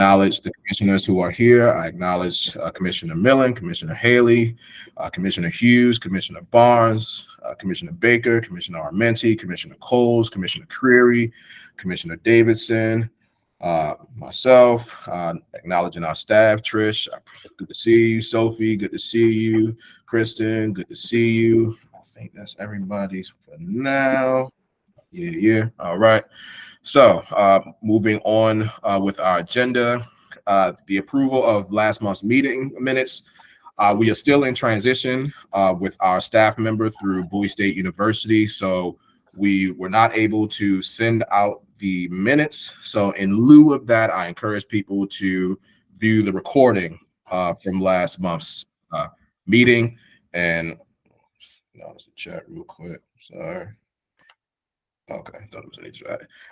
Acknowledge the commissioners who are here. I acknowledge Commissioner Millen, Commissioner Haley, Commissioner Hughes, Commissioner Barnes, Commissioner Baker, Commissioner Armenti, Commissioner Coles, Commissioner Creary, Commissioner Davidson, myself, acknowledging our staff. Trish, good to see you. Sophie, good to see you. Kristen, good to see you. I think that's everybody for now. Yeah. All right. So moving on with our agenda, the approval of last month's meeting minutes. We are still in transition with our staff member through Bowie State University. So we were not able to send out the minutes. So in lieu of that, I encourage people to view the recording from last month's meeting. And let's chat real quick. Sorry. Okay, I thought it was an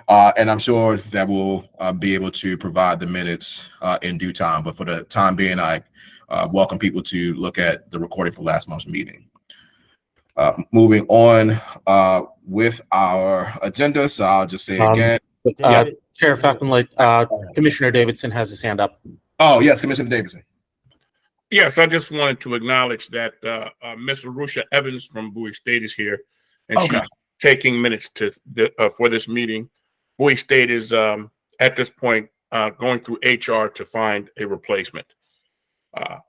HVAC. And I'm sure that we'll be able to provide the minutes in due time. But for the time being, I welcome people to look at the recording for last month's meeting. Moving on with our agenda. So I'll just say again. Chair Falconlight, Commissioner Davidson has his hand up. Oh, yes, Commissioner Davidson. Yes, I just wanted to acknowledge that Ms. Arusha Evans from Bowie State is here. And she's taking minutes for this meeting. Bowie State is at this point going through HR to find a replacement,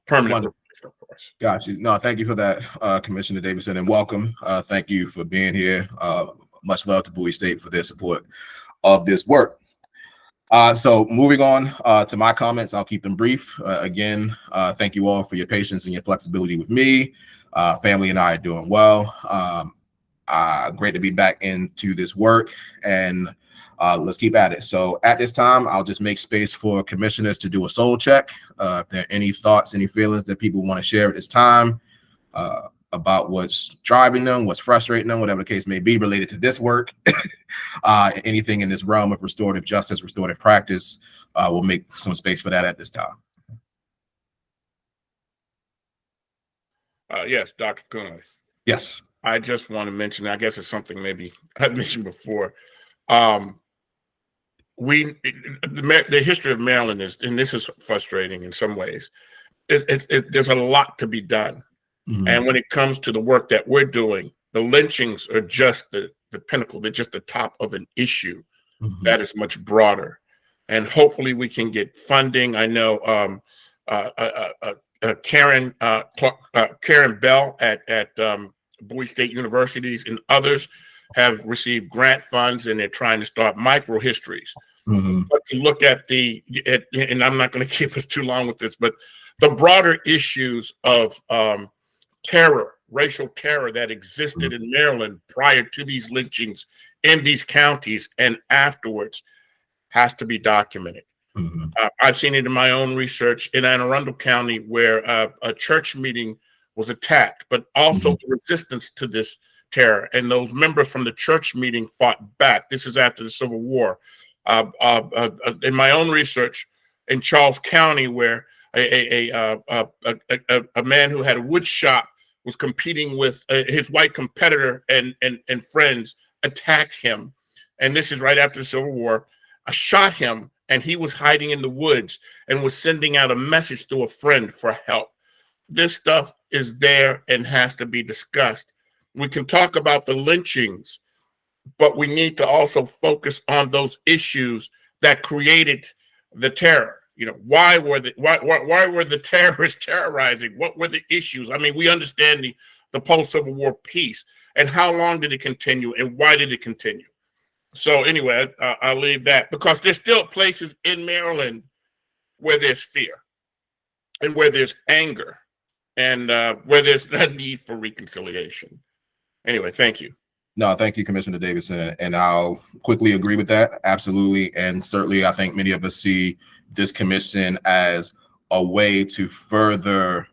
permanent replacement for us. Got you. No, thank you for that, Commissioner Davidson, and welcome. Thank you for being here. Much love to Bowie State for their support of this work. So moving on to my comments, I'll keep them brief. Again, thank you all for your patience and your flexibility with me. Family and I are doing well. Great to be back into this work, and let's keep at it. So at this time, I'll just make space for commissioners to do a soul check. If there are any thoughts, any feelings that people want to share at this time about what's driving them, what's frustrating them, whatever the case may be related to this work, anything in this realm of restorative justice, restorative practice, we'll make some space for that at this time. Yes, Dr. Kunle. Yes. I just want to mention, I guess it's something maybe I mentioned before. The history of Maryland is, and this is frustrating in some ways, there's a lot to be done. Mm-hmm. And when it comes to the work that we're doing, the lynchings are just the pinnacle. They're just the top of an issue that is much broader. And hopefully we can get funding. I know Karen Bell at Bowie State Universities and others have received grant funds, and they're trying to start microhistories. But to look at and I'm not going to keep us too long with this, but the broader issues of terror, racial terror that existed in Maryland prior to these lynchings in these counties and afterwards has to be documented. I've seen it in my own research in Anne Arundel County, where a church meeting was attacked, but also the resistance to this terror. And those members from the church meeting fought back. This is after the Civil War. In my own research in Charles County, where a man who had a wood shop was competing with his white competitor and friends attacked him. And this is right after the Civil War. I shot him, and he was hiding in the woods and was sending out a message to a friend for help. This stuff is there and has to be discussed. We can talk about the lynchings, but we need to also focus on those issues that created the terror. You know, why were the terrorists terrorizing? What were the issues? I mean, we understand the post-Civil War peace, and how long did it continue, and why did it continue? So anyway, I'll leave that, because there's still places in Maryland where there's fear and where there's anger and where there's a need for reconciliation. Anyway, thank you. No, thank you, Commissioner Davidson. And I'll quickly agree with that. Absolutely. And certainly, I think many of us see this commission as a way to further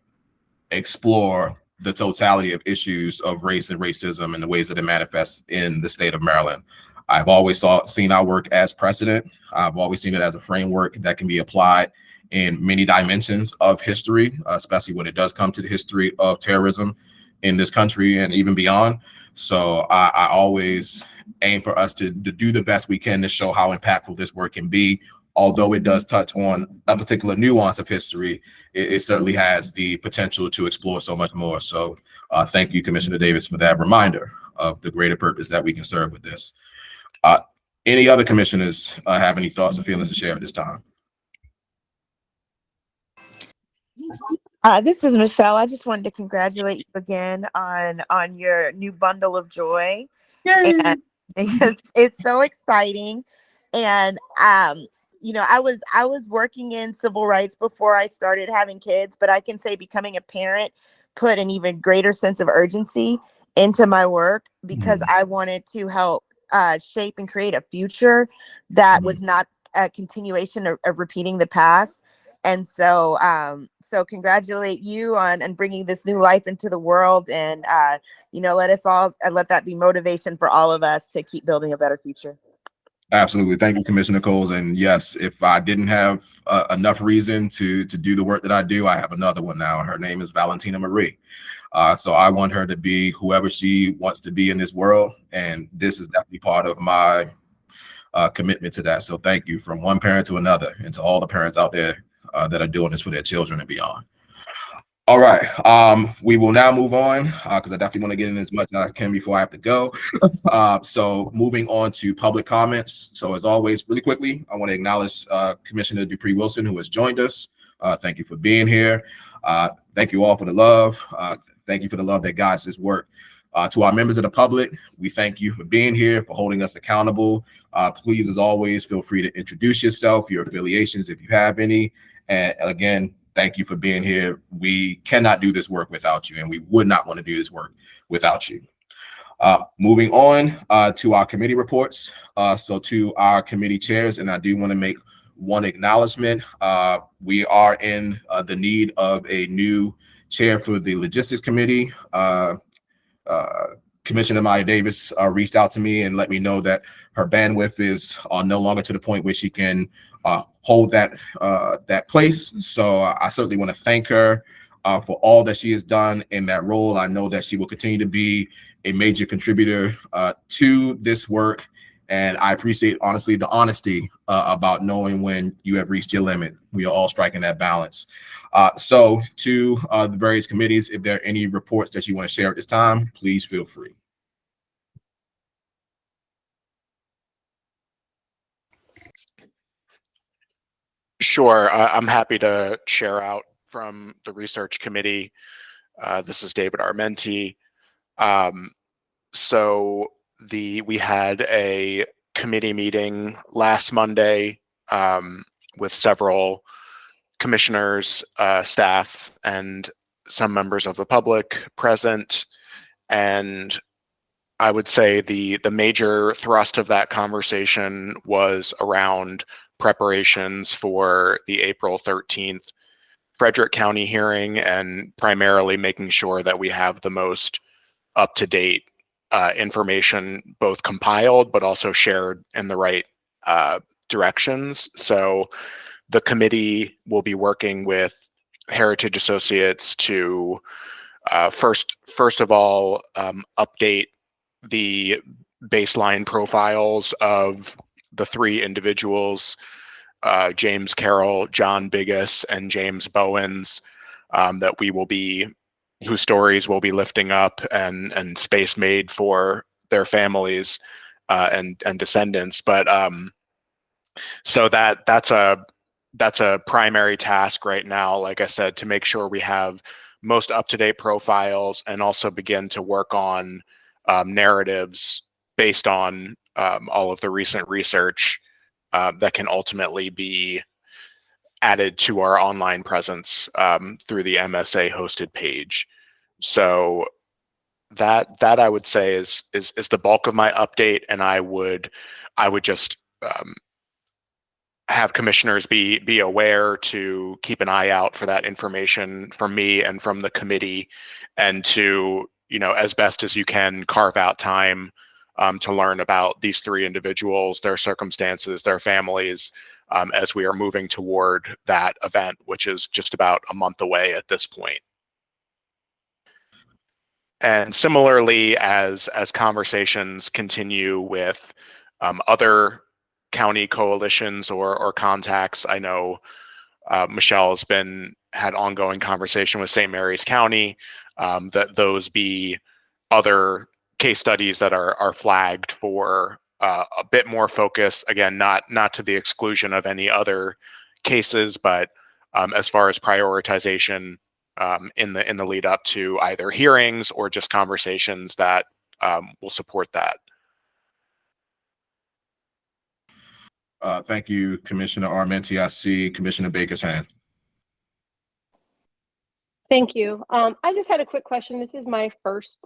explore the totality of issues of race and racism and the ways that it manifests in the state of Maryland. I've always seen our work as precedent. I've always seen it as a framework that can be applied in many dimensions of history, especially when it does come to the history of terrorism in this country and even beyond. So I always aim for us to do the best we can to show how impactful this work can be although it does touch on a particular nuance of history, it certainly has the potential to explore so much more. So thank you, Commissioner Davis, for that reminder of the greater purpose that we can serve with this. Any other commissioners have any thoughts or feelings to share at this time? This is Michelle. I just wanted to congratulate you again on your new bundle of joy. Yay. And it's so exciting. And I was working in civil rights before I started having kids, but I can say becoming a parent put an even greater sense of urgency into my work because I wanted to help shape and create a future that was not a continuation of repeating the past. And so congratulate you on bringing this new life into the world, and let that be motivation for all of us to keep building a better future. Absolutely. Thank you, Commissioner Coles. And yes, if I didn't have enough reason to do the work that I do, I have another one now. Her name is Valentina Marie. So I want her to be whoever she wants to be in this world. And this is definitely part of my commitment to that. So thank you from one parent to another, and to all the parents out there that are doing this for their children and beyond. All right. We will now move on because I definitely want to get in as much as I can before I have to go. So moving on to public comments. So as always, really quickly, I want to acknowledge Commissioner Dupree Wilson, who has joined us. Thank you for being here. Thank you all for the love. Thank you for the love that guides this work. To our members of the public, we thank you for being here, for holding us accountable. Please, as always, feel free to introduce yourself, your affiliations, if you have any. And again, thank you for being here. We cannot do this work without you, and we would not want to do this work without you. Moving on to our committee reports. So to our committee chairs, and I do want to make one acknowledgement. We are in the need of a new chair for the Logistics Committee. Commissioner Maya Davis reached out to me and let me know that her bandwidth is no longer to the point where she can hold that place. So I certainly want to thank her for all that she has done in that role. I know that she will continue to be a major contributor to this work. And I appreciate, honestly, the honesty about knowing when you have reached your limit. We are all striking that balance. So to the various committees, if there are any reports that you want to share at this time, please feel free. Sure, I'm happy to share out from the research committee. This is David Armenti. So we had a committee meeting last Monday with several commissioners, staff, and some members of the public present. And I would say the major thrust of that conversation was around preparations for the April 13th Frederick County hearing, and primarily making sure that we have the most up-to-date information, both compiled but also shared in the right directions. So the committee will be working with Heritage Associates to first of all update the baseline profiles of the three individuals, James Carroll, John Biggis, and James Bowens, whose stories we'll be lifting up and space made for their families and descendants. But so that's a primary task right now, like I said, to make sure we have most up-to-date profiles, and also begin to work on narratives based on all of the recent research that can ultimately be added to our online presence through the MSA hosted page. So that I would say is the bulk of my update, and I would just have commissioners be aware to keep an eye out for that information from me and from the committee, and to, as best as you can, carve out time to learn about these three individuals, their circumstances, their families, as we are moving toward that event, which is just about a month away at this point. And similarly, as conversations continue with other county coalitions or contacts. I know Michelle has had ongoing conversation with St. Mary's County, that those be other case studies that are flagged for a bit more focus. Again, not to the exclusion of any other cases, but as far as prioritization in the lead up to either hearings or just conversations that will support that. Thank you, Commissioner Armenti. I see Commissioner Baker's hand. Thank you. I just had a quick question. This is my first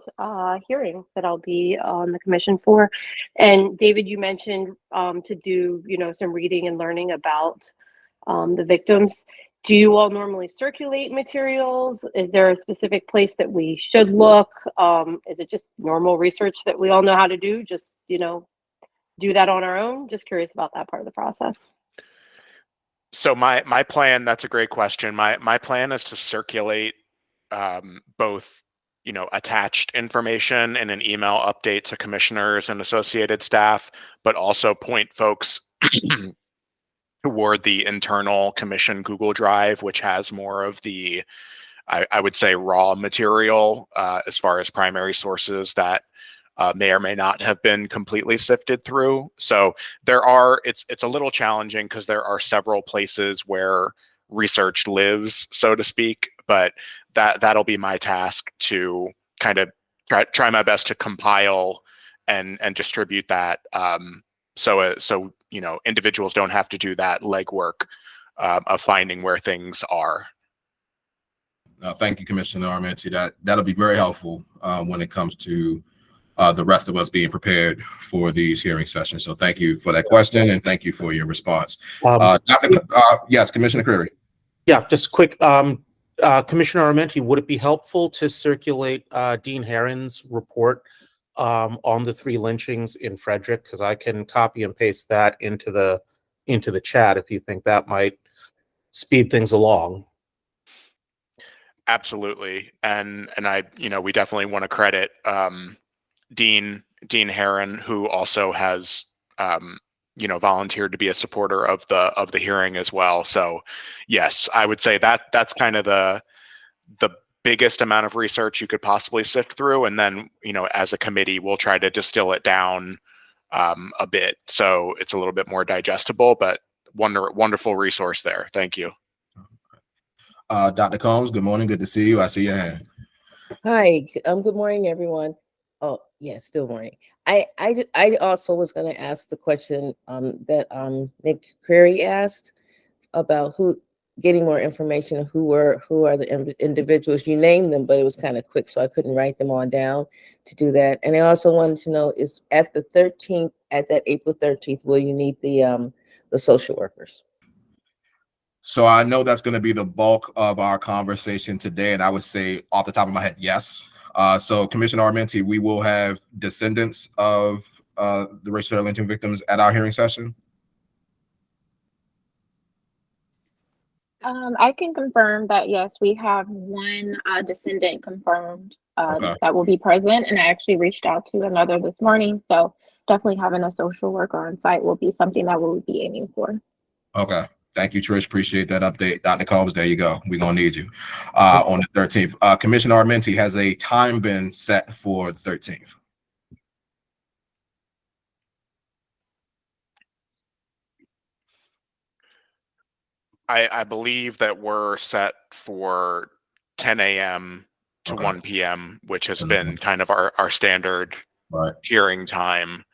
hearing that I'll be on the commission for. And David, you mentioned to do, some reading and learning about the victims. Do you all normally circulate materials? Is there a specific place that we should look? Is it just normal research that we all know how to do? Just, do that on our own? Just curious about that part of the process. So my plan, that's a great question. My plan is to circulate both, attached information in an email update to commissioners and associated staff, but also point folks toward the internal commission Google Drive, which has more of the, I would say, raw material as far as primary sources that may or may not have been completely sifted through. So it's a little challenging because there are several places where research lives, so to speak, but that'll be my task to kind of try my best to compile and distribute that. So individuals don't have to do that legwork of finding where things are. Thank you, Commissioner Armenti. That'll be very helpful when it comes to the rest of us being prepared for these hearing sessions. So thank you for that question and thank you for your response. Yes, Commissioner Creary. Yeah, just quick. Commissioner Armenti, would it be helpful to circulate Dean Herron's report on the 3 lynchings in Frederick? Because I can copy and paste that into the chat if you think that might speed things along. Absolutely, and we definitely want to credit Dean Herron, who also has volunteered to be a supporter of the hearing as well. So yes, I would say that's kind of the biggest amount of research you could possibly sift through, and then as a committee we'll try to distill it down a bit so it's a little bit more digestible, but wonderful resource there. Thank you. Dr. Combs, good morning. Good to see you. I see your hand. Hi, good morning, everyone. Oh, yeah, still morning. I also was going to ask the question that Nick Creary asked about getting more information, who are the individuals. You named them, but it was kind of quick, so I couldn't write them all down to do that. And I also wanted to know, is at the 13th, at that April 13th, will you need the social workers? So I know that's going to be the bulk of our conversation today, and I would say off the top of my head, yes. So Commissioner Armenti, we will have descendants of the racial lynching victims at our hearing session. I can confirm that, yes, we have one descendant confirmed that will be present, and I actually reached out to another this morning, so definitely having a social worker on site will be something that we'll be aiming for. Okay. Thank you, Trish. Appreciate that update. Dr. Combs, there you go. We're going to need you on the 13th. Commissioner Armenti, has a time been set for the 13th? I believe that we're set for 10 a.m. to 1 p.m., which has been kind of our standard hearing time.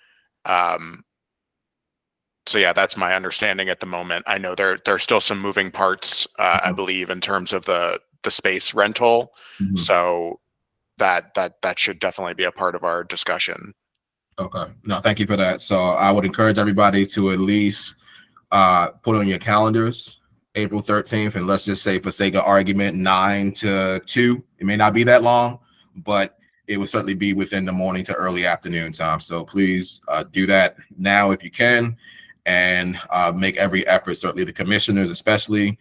So yeah, that's my understanding at the moment. I know there's still some moving parts, I believe, in terms of the space rental. So that should definitely be a part of our discussion. Okay. No, thank you for that. So I would encourage everybody to at least put on your calendars April 13th, and let's just say, for sake of argument, 9 to 2. It may not be that long, but it will certainly be within the morning to early afternoon time. So please do that now if you can, and make every effort, certainly the commissioners especially,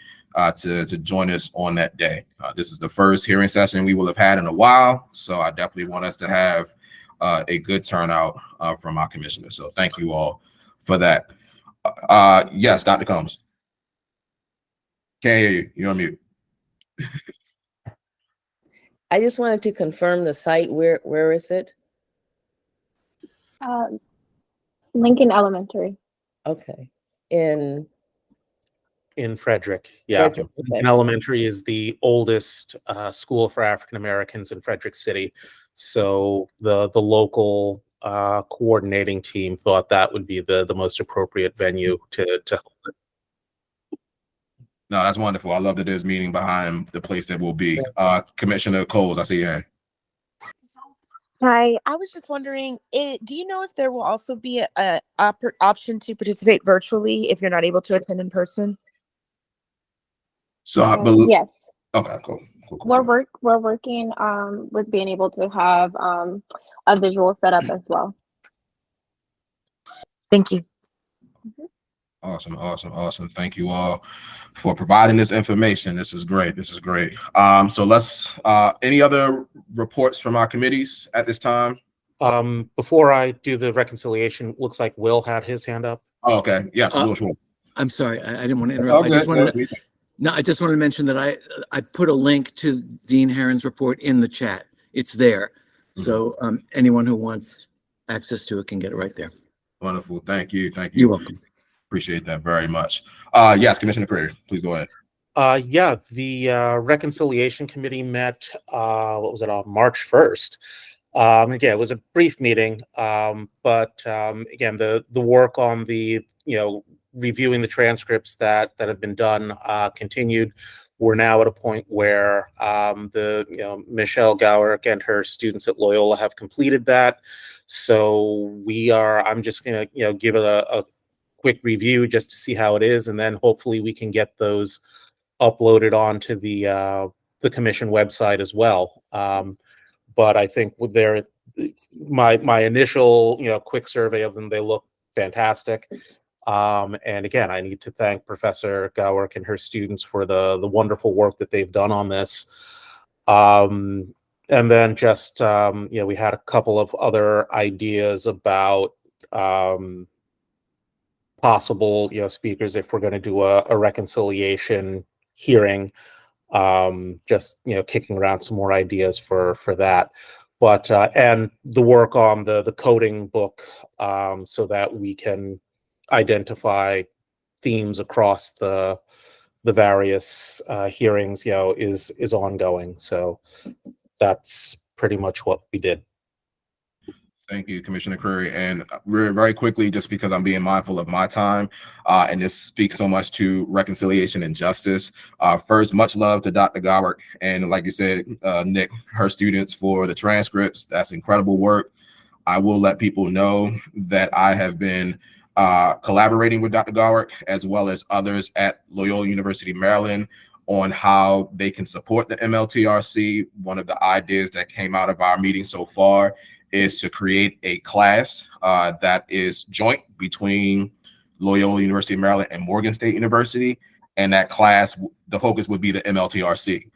to join us on that day. This is the first hearing session we will have had in a while, so I definitely want us to have a good turnout from our commissioners. So thank you all for that. Yes, Dr. Combs. Can't hear you. You're on mute. I just wanted to confirm the site. Where is it? Lincoln Elementary. Okay. In Frederick. Yeah. Frederick. Okay. Lincoln Elementary is the oldest school for African Americans in Frederick City. So the local coordinating team thought that would be the most appropriate venue to hold it. No, that's wonderful. I love that there's meaning behind the place that will be. Commissioner Coles, I see you. Hi, I was just wondering, do you know if there will also be a option to participate virtually if you're not able to attend in person? So I believe. Yes. Okay, cool. We're working with being able to have a visual setup as well. Thank you. Awesome. Thank you all for providing this information. This is great. So let's any other reports from our committees at this time? Before I do the reconciliation, looks like Will had his hand up. Oh, okay. Yes, Will Schwartz. I'm sorry, I didn't want to That's interrupt. all good. I just wanted to mention that I put a link to Dean Herron's report in the chat. It's there. So anyone who wants access to it can get it right there. Wonderful. Thank you. You're welcome. Appreciate that very much. Yes, Commissioner Creer, please go ahead. Yeah, the Reconciliation Committee met, on March 1st. Again, it was a brief meeting, but again, the work on the, reviewing the transcripts that have been done continued. We're now at a point where Michelle Gowrick and her students at Loyola have completed that. So I'm just going to, give it a quick review just to see how it is, and then hopefully we can get those uploaded onto the commission website as well. But I think with my initial quick survey of them, they look fantastic. And again, I need to thank Professor Gowrick and her students for the wonderful work that they've done on this. And then just we had a couple of other ideas about possible speakers if we're going to do a reconciliation hearing. Just kicking around some more ideas for that, but and the work on the coding book, so that we can identify themes across the various hearings is ongoing. So that's pretty much what we did. Thank you, Commissioner Creary. And very quickly, just because I'm being mindful of my time, and this speaks so much to reconciliation and justice. First, much love to Dr. Gowrick, and like you said, Nick, her students, for the transcripts. That's incredible work. I will let people know that I have been collaborating with Dr. Gowrick, as well as others at Loyola University, Maryland, on how they can support the MLTRC. One of the ideas that came out of our meeting so far is to create a class that is joint between Loyola University of Maryland and Morgan State University. And that class, the focus would be the MLTRC.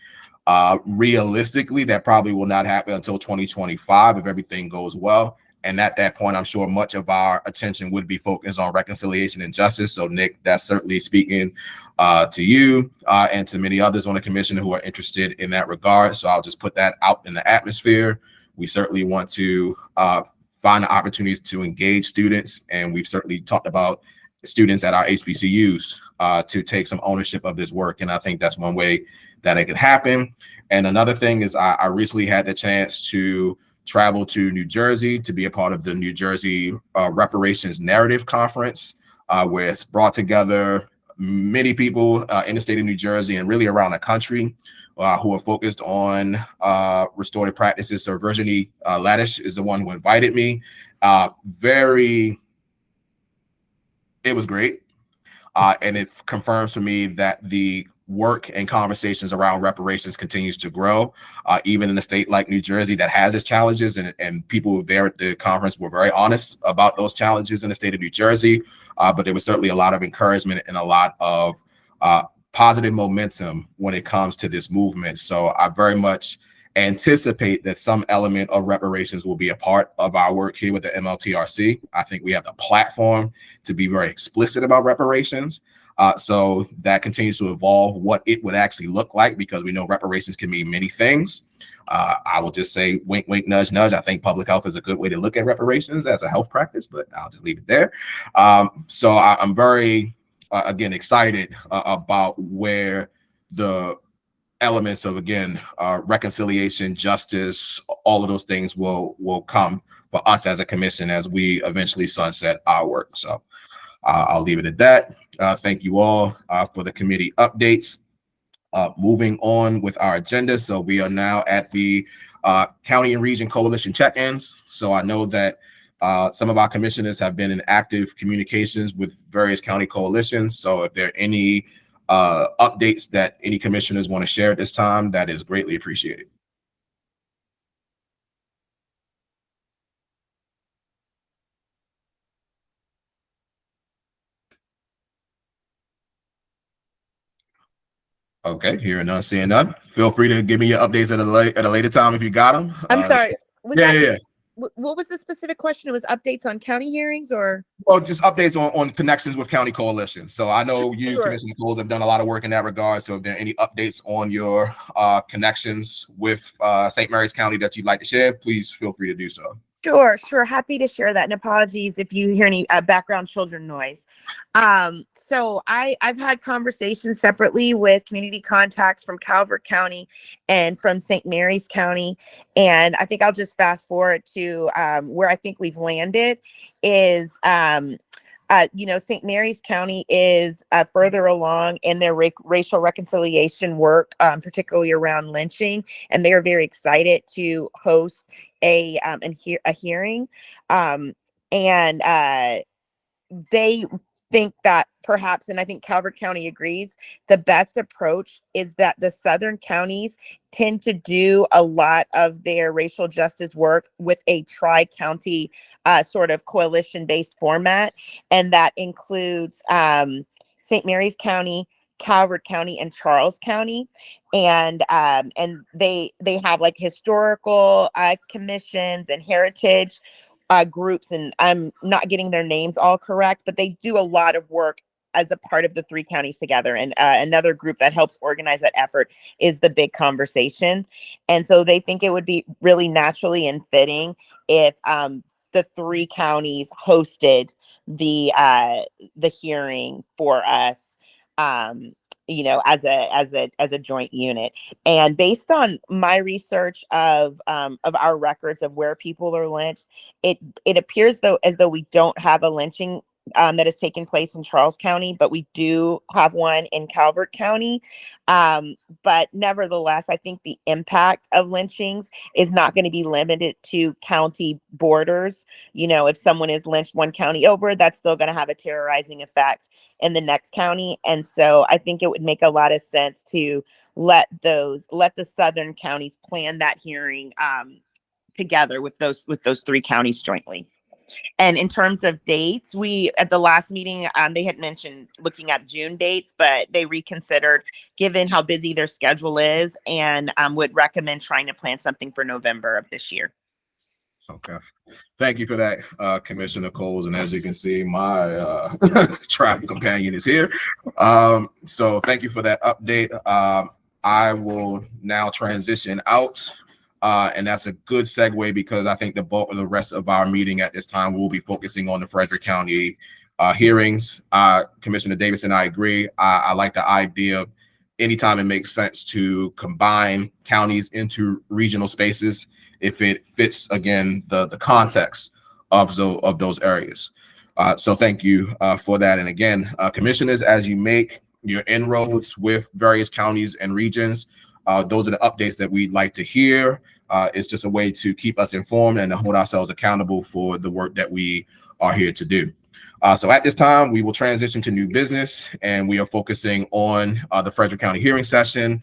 Realistically, that probably will not happen until 2025 if everything goes well. And at that point, I'm sure much of our attention would be focused on reconciliation and justice. So, Nick, that's certainly speaking to you and to many others on the commission who are interested in that regard. So I'll just put that out in the atmosphere. We certainly want to find the opportunities to engage students, and we've certainly talked about students at our HBCUs to take some ownership of this work, and I think that's one way that it could happen. And another thing is I recently had the chance to travel to New Jersey to be a part of the New Jersey Reparations Narrative Conference, where it's brought together many people in the state of New Jersey and really around the country who are focused on restorative practices. So Virginie Laddish is the one who invited me. It was great. And it confirms for me that the work and conversations around reparations continues to grow, even in a state like New Jersey that has its challenges, and people there at the conference were very honest about those challenges in the state of New Jersey. But there was certainly a lot of encouragement and a lot of positive momentum when it comes to this movement. So I very much anticipate that some element of reparations will be a part of our work here with the MLTRC. I think we have the platform to be very explicit about reparations. So that continues to evolve what it would actually look like, because we know reparations can mean many things. I will just say, wink, wink, nudge, nudge. I think public health is a good way to look at reparations as a health practice, but I'll just leave it there. So I'm very, again, excited about where the elements of, again, reconciliation, justice, all of those things will come for us as a commission as we eventually sunset our work. So I'll leave it at that. Thank you all for the committee updates. Moving on with our agenda. So we are now at the County and Region Coalition check-ins. So I know that some of our commissioners have been in active communications with various county coalitions. So if there are any updates that any commissioners want to share at this time, that is greatly appreciated. Okay, hearing none, seeing none. Feel free to give me your updates at a later time if you got them. I'm sorry. Yeah. What was the specific question? It was updates on county hearings, or? Well, just updates on connections with county coalitions. So I know you, Sure. Commissioner Coles, have done a lot of work in that regard. So if there are any updates on your connections with St. Mary's County that you'd like to share, please feel free to do so. Sure. Happy to share that. And apologies if you hear any background children noise. So I've had conversations separately with community contacts from Calvert County and from St. Mary's County. And I think I'll just fast forward to where I think we've landed is, St. Mary's County is further along in their racial reconciliation work, particularly around lynching, and they are very excited to host a hearing, and they think that perhaps, and I think Calvert County agrees, the best approach is that the southern counties tend to do a lot of their racial justice work with a tri-county sort of coalition-based format, and that includes St. Mary's County, Calvert County, and Charles County, and they have like historical commissions and heritage groups, and I'm not getting their names all correct, but they do a lot of work as a part of the three counties together. And another group that helps organize that effort is the Big Conversation. And so they think it would be really naturally and fitting if the three counties hosted the hearing for us, as a joint unit. And based on my research of our records of where people are lynched, it appears as though we don't have a lynching that has taken place in Charles County, but we do have one in Calvert County. But nevertheless, I think the impact of lynchings is not going to be limited to county borders. If someone is lynched one county over, that's still going to have a terrorizing effect in the next county. And so I think it would make a lot of sense to let the southern counties plan that hearing together with those three counties jointly. And in terms of dates, we at the last meeting, they had mentioned looking at June dates, but they reconsidered given how busy their schedule is, and would recommend trying to plan something for November of this year. Okay. Thank you for that, Commissioner Coles. And as you can see, my travel companion is here. So thank you for that update. I will now transition out. And that's a good segue, because I think the bulk of the rest of our meeting at this time will be focusing on the Frederick County hearings. Commissioner Davis and I agree. I like the idea of anytime it makes sense to combine counties into regional spaces, if it fits, again, the context of those areas. So thank you for that. And again, commissioners, as you make your inroads with various counties and regions, those are the updates that we'd like to hear. It's just a way to keep us informed and to hold ourselves accountable for the work that we are here to do. So at this time, we will transition to new business, and we are focusing on the Frederick County hearing session.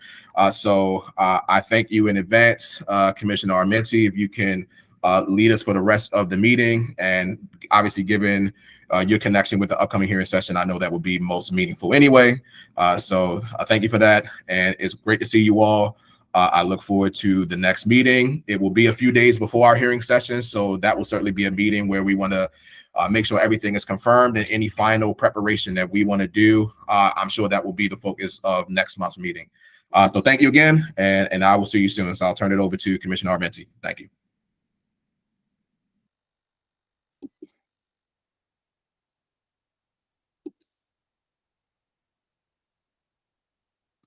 So I thank you in advance, Commissioner Armenti, if you can lead us for the rest of the meeting. And obviously, given your connection with the upcoming hearing session, I know that will be most meaningful anyway. So thank you for that. And it's great to see you all. I look forward to the next meeting. It will be a few days before our hearing session, so that will certainly be a meeting where we want to make sure everything is confirmed and any final preparation that we want to do. I'm sure that will be the focus of next month's meeting. So thank you again, and I will see you soon. So I'll turn it over to Commissioner Armenti. Thank you.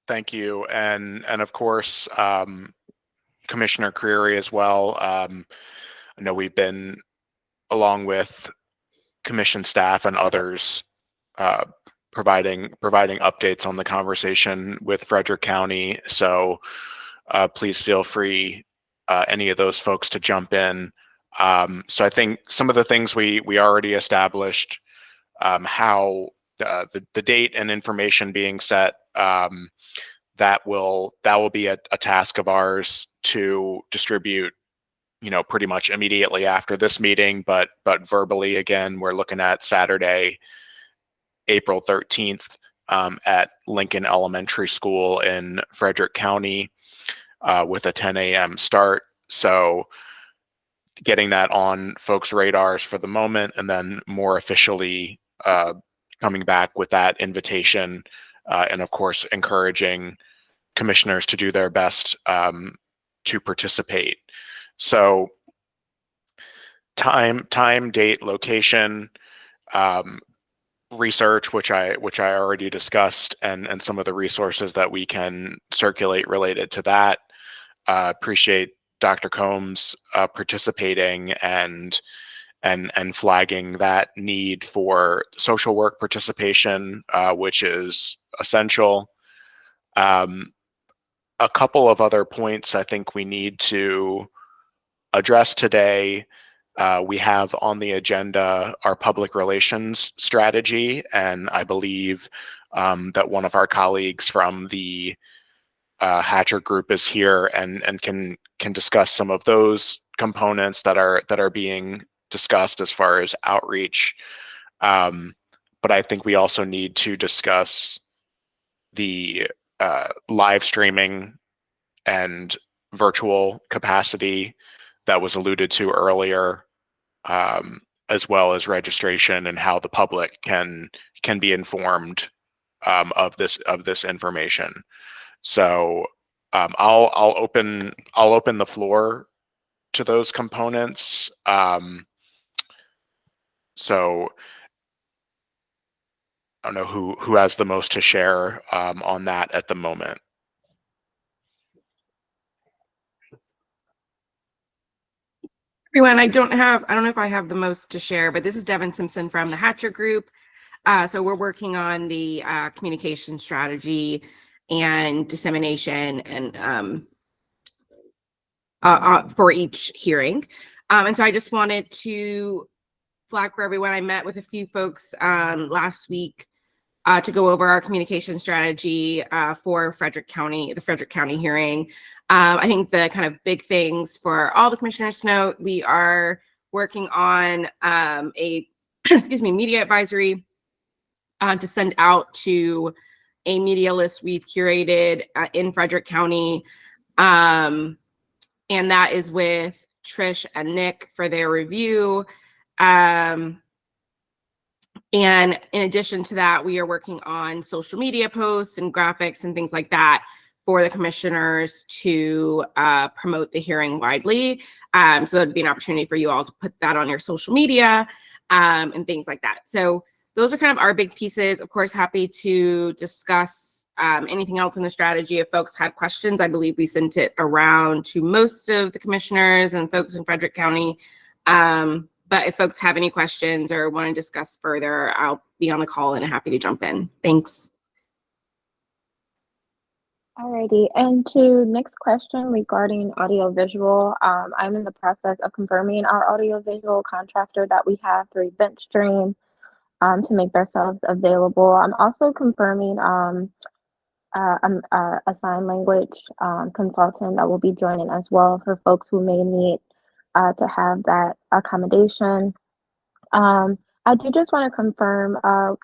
Thank you, and of course, Commissioner Creary as well. I know we've been, along with commission staff and others, providing updates on the conversation with Frederick County. So please feel free, any of those folks, to jump in. So I think some of the things we already established, how the date and information being set, that will be a task of ours to distribute, pretty much immediately after this meeting, but verbally, again, we're looking at Saturday, April 13th, at Lincoln Elementary School in Frederick County, with a 10 a.m. start. So getting that on folks' radars for the moment, and then more officially coming back with that invitation, and of course encouraging commissioners to do their best to participate. So time, date, location, research, which I already discussed, and some of the resources that we can circulate related to that. Appreciate Dr. Combs participating and flagging that need for social work participation, which is essential. A couple of other points I think we need to address today. We have on the agenda our public relations strategy, and I believe that one of our colleagues from the Hatcher Group is here and can discuss some of those components that are being discussed as far as outreach. But I think we also need to discuss the live streaming and virtual capacity that was alluded to earlier, as well as registration and how the public can be informed of this information. So I'll open the floor to those components. So I don't know who has the most to share on that at the moment. Everyone, I don't know if I have the most to share, but this is Devin Simpson from the Hatcher Group. So we're working on the communication strategy and dissemination and for each hearing. And so I just wanted to flag for everyone, I met with a few folks last week to go over our communication strategy for the Frederick County hearing. I think the kind of big things for all the commissioners to note, we are working on a media advisory to send out to a media list we've curated in Frederick County. And that is with Trish and Nick for their review. And in addition to that, we are working on social media posts and graphics and things like that for the commissioners to promote the hearing widely. So that'd be an opportunity for you all to put that on your social media and things like that. So those are kind of our big pieces. Of course, happy to discuss anything else in the strategy. If folks had questions, I believe we sent it around to most of the commissioners and folks in Frederick County. But if folks have any questions or want to discuss further, I'll be on the call and happy to jump in. Thanks. Alrighty, and to next question regarding audiovisual, I'm in the process of confirming our audiovisual contractor that we have through EventStream to make themselves available. I'm also confirming a sign language consultant that will be joining as well for folks who may need to have that accommodation. I do just want to confirm,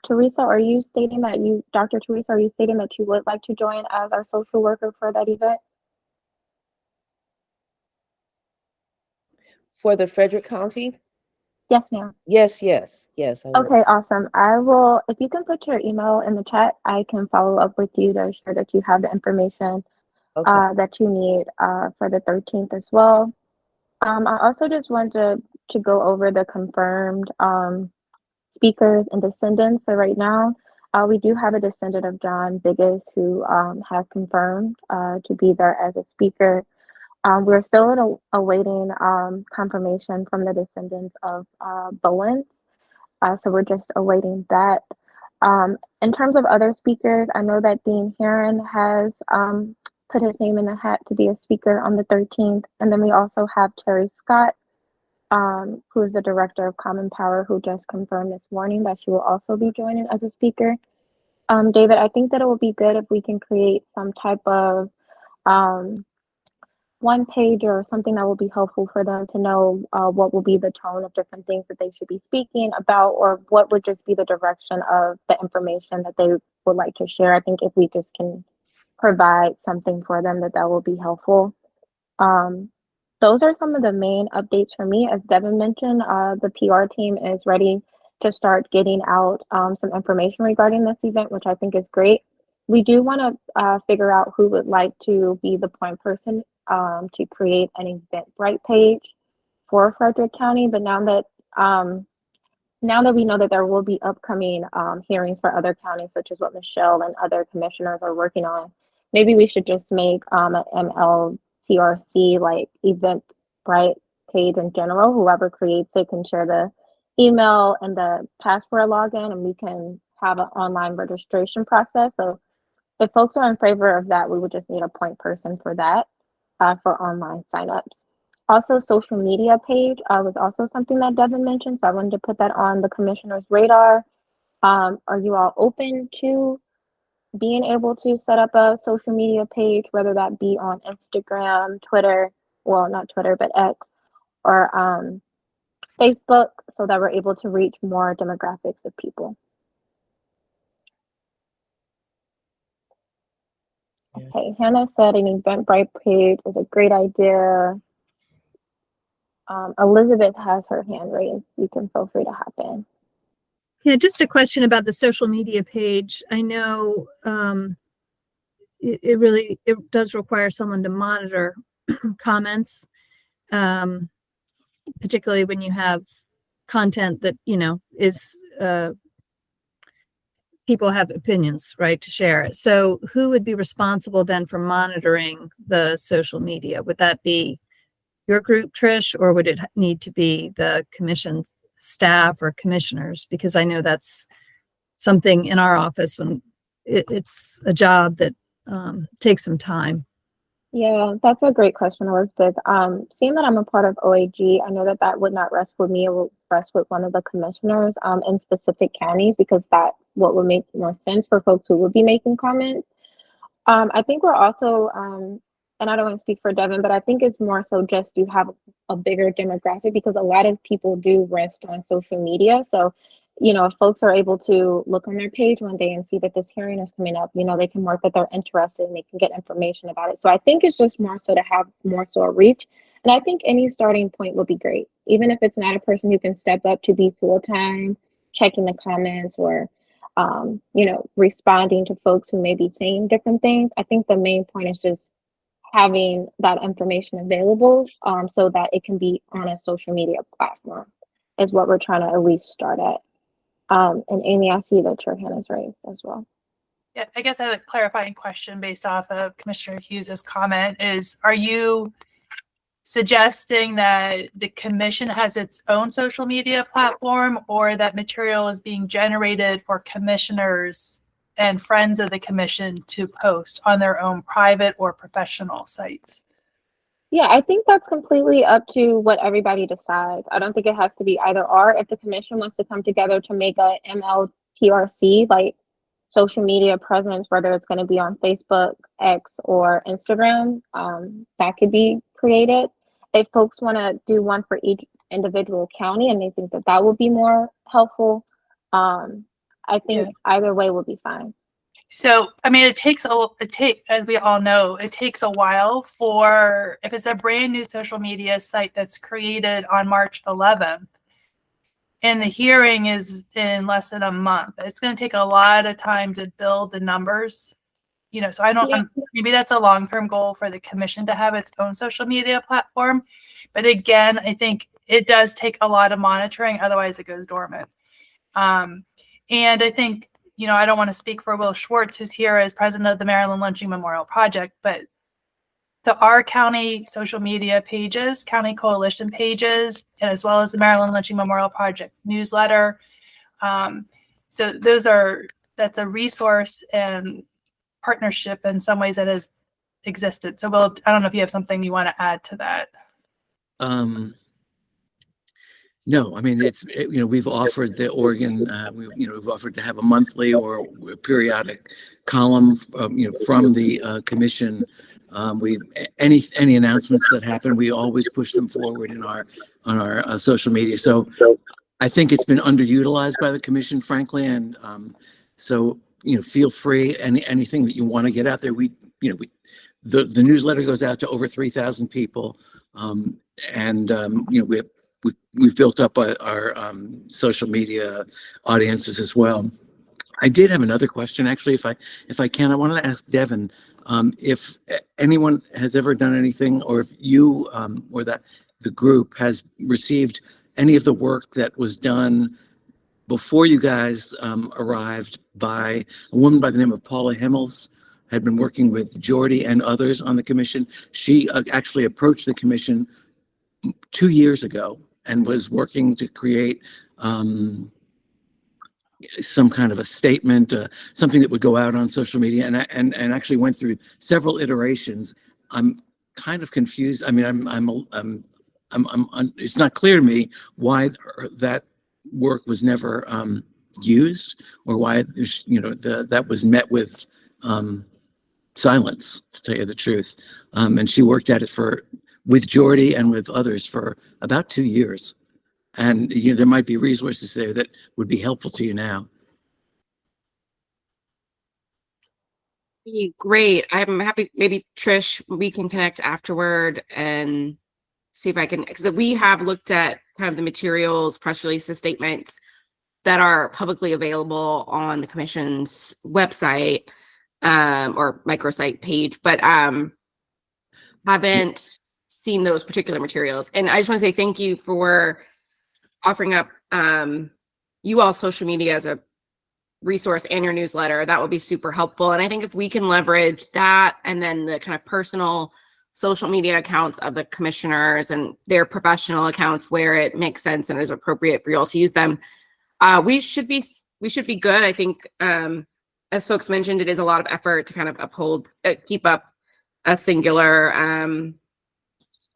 Teresa, are you stating that Dr. Teresa, are you stating that you would like to join as our social worker for that event? for the Frederick County? Yes, ma'am. Yes, yes, yes. I will. Okay, awesome. I will, if you can put your email in the chat, I can follow up with you to ensure that you have the information Okay. that you need for the 13th as well. I also just wanted to go over the confirmed speakers and descendants. So right now, we do have a descendant of John Biggis who has confirmed to be there as a speaker. We're still awaiting confirmation from the descendants of Bowens. So we're just awaiting that. In terms of other speakers, I know that Dean Heron has put his name in the hat to be a speaker on the 13th. And then we also have Terry Scott, who is the director of Common Power, who just confirmed this morning that she will also be joining as a speaker. David, I think that it would be good if we can create some type of one page or something that will be helpful for them to know what will be the tone of different things that they should be speaking about, or what would just be the direction of the information that they would like to share. I think if we just can provide something for them, that will be helpful. Those are some of the main updates for me. As Devin mentioned, the PR team is ready to start getting out some information regarding this event, which I think is great. We do want to figure out who would like to be the point person to create an Eventbrite page for Frederick County. But now that we know that there will be upcoming hearings for other counties, such as what Michelle and other commissioners are working on, maybe we should just make an MLTRC like Eventbrite page in general. Whoever creates it can share the email and the password login, and we can have an online registration process. So if folks are in favor of that, we would just need a point person for that, for online signups. Also, social media page was also something that Devin mentioned, so I wanted to put that on the commissioner's radar. Are you all open to being able to set up a social media page, whether that be on Instagram, Twitter, well, not Twitter, but X, or Facebook, so that we're able to reach more demographics of people? Okay, Hannah said an Eventbrite page is a great idea. Elizabeth has her hand raised. You can feel free to hop in. Yeah, just a question about the social media page. I know it does require someone to monitor comments, particularly when you have content that, is people have opinions, right, to share. So who would be responsible then for monitoring the social media? Would that be your group, Trish, or would it need to be the commission staff or commissioners? Because I know that's something in our office when it's a job that takes some time. Yeah, that's a great question, Elizabeth. Seeing that I'm a part of OAG, I know that would not rest with me. It will rest with one of the commissioners in specific counties, because that's what would make more sense for folks who would be making comments. I think we're also, and I don't want to speak for Devin, but I think it's more so just to have a bigger demographic, because a lot of people do rest on social media. So, if folks are able to look on their page one day and see that this hearing is coming up, they can mark that they're interested and they can get information about it. So I think it's just more so to have more so a reach. And I think any starting point would be great, even if it's not a person who can step up to be full-time, checking the comments or responding to folks who may be saying different things. I think the main point is just having that information available so that it can be on a social media platform is what we're trying to at least start at. And Amy, I see that your hand is raised as well. Yeah, I guess I have a clarifying question based off of Commissioner Hughes's comment is, are you suggesting that the commission has its own social media platform, or that material is being generated for commissioners and friends of the commission to post on their own private or professional sites? Yeah, I think that's completely up to what everybody decides. I don't think it has to be either or. If the commission wants to come together to make a MLTRC, like social media presence, whether it's going to be on Facebook, X, or Instagram, that could be created. If folks want to do one for each individual county and they think that would be more helpful, I think either way will be fine. So, I mean, as we all know, it takes a while for, if it's a brand new social media site that's created on March 11th, and the hearing is in less than a month, it's going to take a lot of time to build the numbers. So I don't, maybe that's a long-term goal for the commission to have its own social media platform. But again, I think it does take a lot of monitoring, otherwise it goes dormant. And I think, I don't want to speak for Will Schwartz, who's here as president of the Maryland Lynching Memorial Project, but our county social media pages, county coalition pages, and as well as the Maryland Lynching Memorial Project newsletter. So that's a resource and partnership in some ways that has existed. So Will, I don't know if you have something you want to add to that. No, I mean, we've offered the Oregon, we've offered to have a monthly or periodic column, from the commission. Any announcements that happen, we always push them forward on our social media. So I think it's been underutilized by the commission, frankly, and so feel free. Anything that you want to get out there, the newsletter goes out to over 3,000 people, and we've built up our social media audiences as well. I did have another question, actually, if I can. I wanted to ask Devin if anyone has ever done anything, or if you or that the group has received any of the work that was done before you guys arrived by a woman by the name of Paula Himmels, had been working with Jordy and others on the commission. She actually approached the commission 2 years ago and was working to create some kind of a statement, something that would go out on social media, and actually went through several iterations. I'm kind of confused. I mean, it's not clear to me why that work was never used, or why that was met with silence, to tell you the truth. And she worked at it with Jordy and with others for about 2 years. And there might be resources there that would be helpful to you now. Great. I'm happy. Maybe Trish, we can connect afterward and see if I can, because we have looked at kind of the materials, press releases, statements that are publicly available on the commission's website or microsite page, but haven't seen those particular materials. And I just want to say thank you for offering up you all social media as a resource and your newsletter. That would be super helpful. And I think if we can leverage that, and then the kind of personal social media accounts of the commissioners and their professional accounts where it makes sense and is appropriate for you all to use them, we should be good. I think as folks mentioned, it is a lot of effort to kind of keep up a singular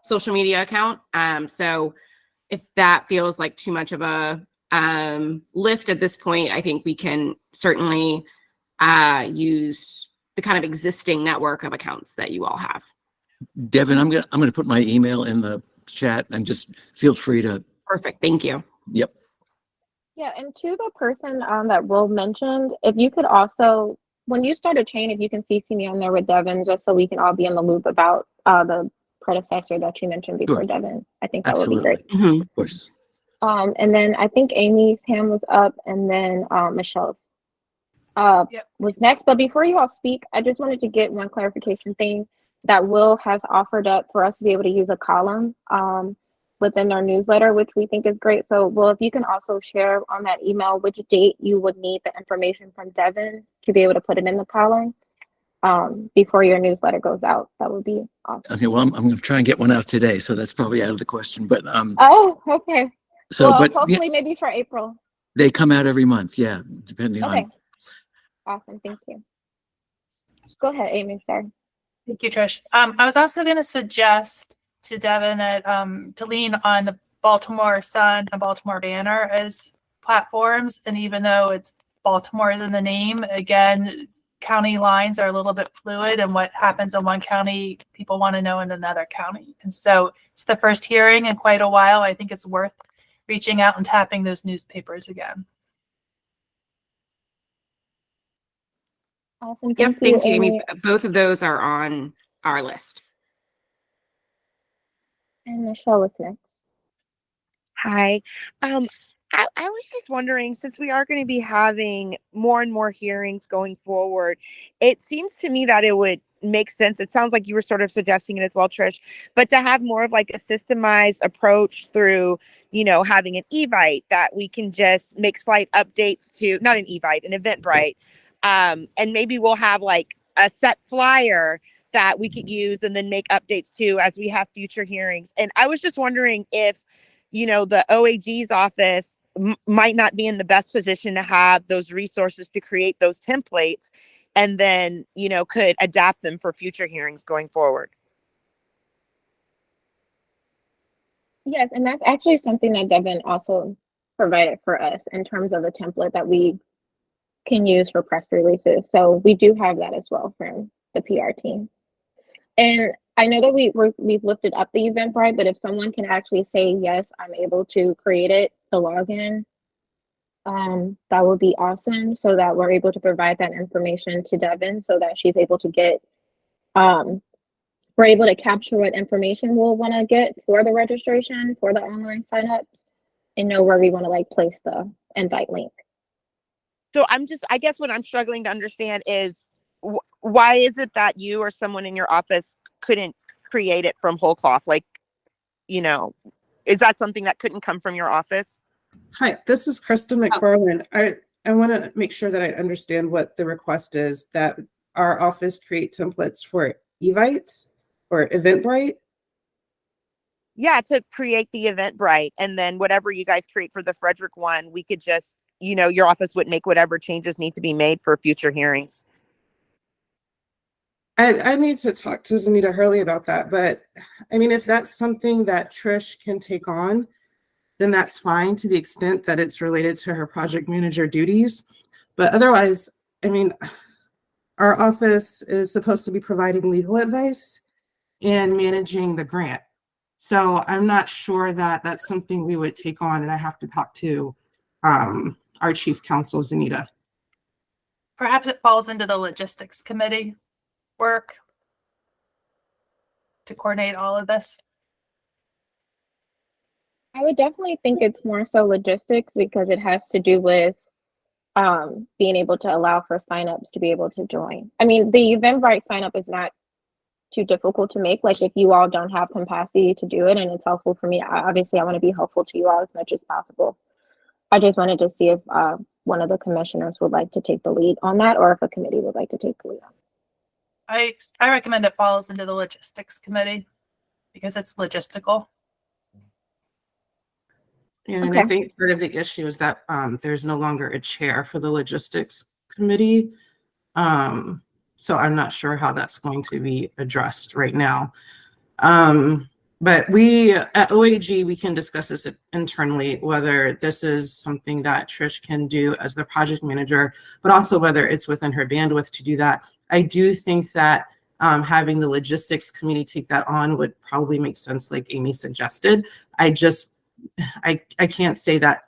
social media account. So if that feels like too much of a lift at this point, I think we can certainly use the kind of existing network of accounts that you all have. Devin, I'm gonna put my email in the chat, and just feel free to. Perfect. Thank you. Yep. Yeah, and to the person that Will mentioned, if you could also, when you start a chain, if you can CC me on there with Devin, just so we can all be in the loop about the predecessor that you mentioned before. Sure. Devin, I think that Absolutely. would be great. Mm-hmm. Of course. And then I think Amy's hand was up, and then Michelle's was next. But before you all speak, I just wanted to get one clarification thing that Will has offered up for us to be able to use a column within our newsletter, which we think is great. So, Will, if you can also share on that email which date you would need the information from Devin to be able to put it in the column before your newsletter goes out, that would be awesome. Okay, well, I'm going to try and get one out today, so that's probably out of the question. But oh, okay. So, well, but hopefully, maybe for April. They come out every month, yeah, depending on. Awesome, thank you. Go ahead, Amy. Sorry. Thank you, Trish. I was also going to suggest to Devin that to lean on the Baltimore Sun and Baltimore Banner as platforms. And even though it's Baltimore is in the name, again, county lines are a little bit fluid, and what happens in one county, people want to know in another county. And so it's the first hearing in quite a while. I think it's worth reaching out and tapping those newspapers again. Awesome. Yep, Thank you, thank you, Amy. Amy. Both of those are on our list. And Michelle is next. Hi. I was just wondering, since we are going to be having more and more hearings going forward, it seems to me that it would make sense. It sounds like you were sort of suggesting it as well, Trish, but to have more of like a systemized approach through, having an Evite that we can just make slight updates to, not an Evite, an Eventbrite. And maybe we'll have like a set flyer that we could use and then make updates to as we have future hearings. And I was just wondering if, the OAG's office might not be in the best position to have those resources to create those templates and then, could adapt them for future hearings going forward. Yes, and that's actually something that Devin also provided for us in terms of a template that we can use for press releases. So we do have that as well from the PR team. And I know that we've lifted up the Eventbrite, but if someone can actually say, yes, I'm able to create it, the login, that would be awesome, so that we're able to provide that information to Devin so that she's able to get, we're able to capture what information we'll want to get for the registration, for the online signups, and know where we want to like place the invite link. So I guess what I'm struggling to understand is why is it that you or someone in your office couldn't create it from whole cloth? Like, is that something that couldn't come from your office? Hi, this is Krista McFarland. I want to make sure that I understand what the request is, that our office create templates for Evites or Eventbrite. Yeah, to create the Eventbrite, and then whatever you guys create for the Frederick one, we could just, your office would make whatever changes need to be made for future hearings. I need to talk to Zanita Hurley about that, but I mean, if that's something that Trish can take on, then that's fine to the extent that it's related to her project manager duties. But otherwise, I mean, our office is supposed to be providing legal advice and managing the grant. So I'm not sure that that's something we would take on, and I have to talk to our chief counsel, Zanita. Perhaps it falls into the logistics committee work to coordinate all of this. I would definitely think it's more so logistics because it has to do with being able to allow for signups to be able to join. I mean, the Eventbrite signup is not too difficult to make. Like if you all don't have capacity to do it and it's helpful for me, obviously I want to be helpful to you all as much as possible. I just wanted to see if one of the commissioners would like to take the lead on that, or if a committee would like to take the lead on it. I recommend it falls into the logistics committee because it's logistical. And Okay. I think part of the issue is that there's no longer a chair for the logistics committee. So I'm not sure how that's going to be addressed right now. But we at OAG, we can discuss this internally, whether this is something that Trish can do as the project manager, but also whether it's within her bandwidth to do that. I do think that having the logistics committee take that on would probably make sense, like Amy suggested. I can't say that,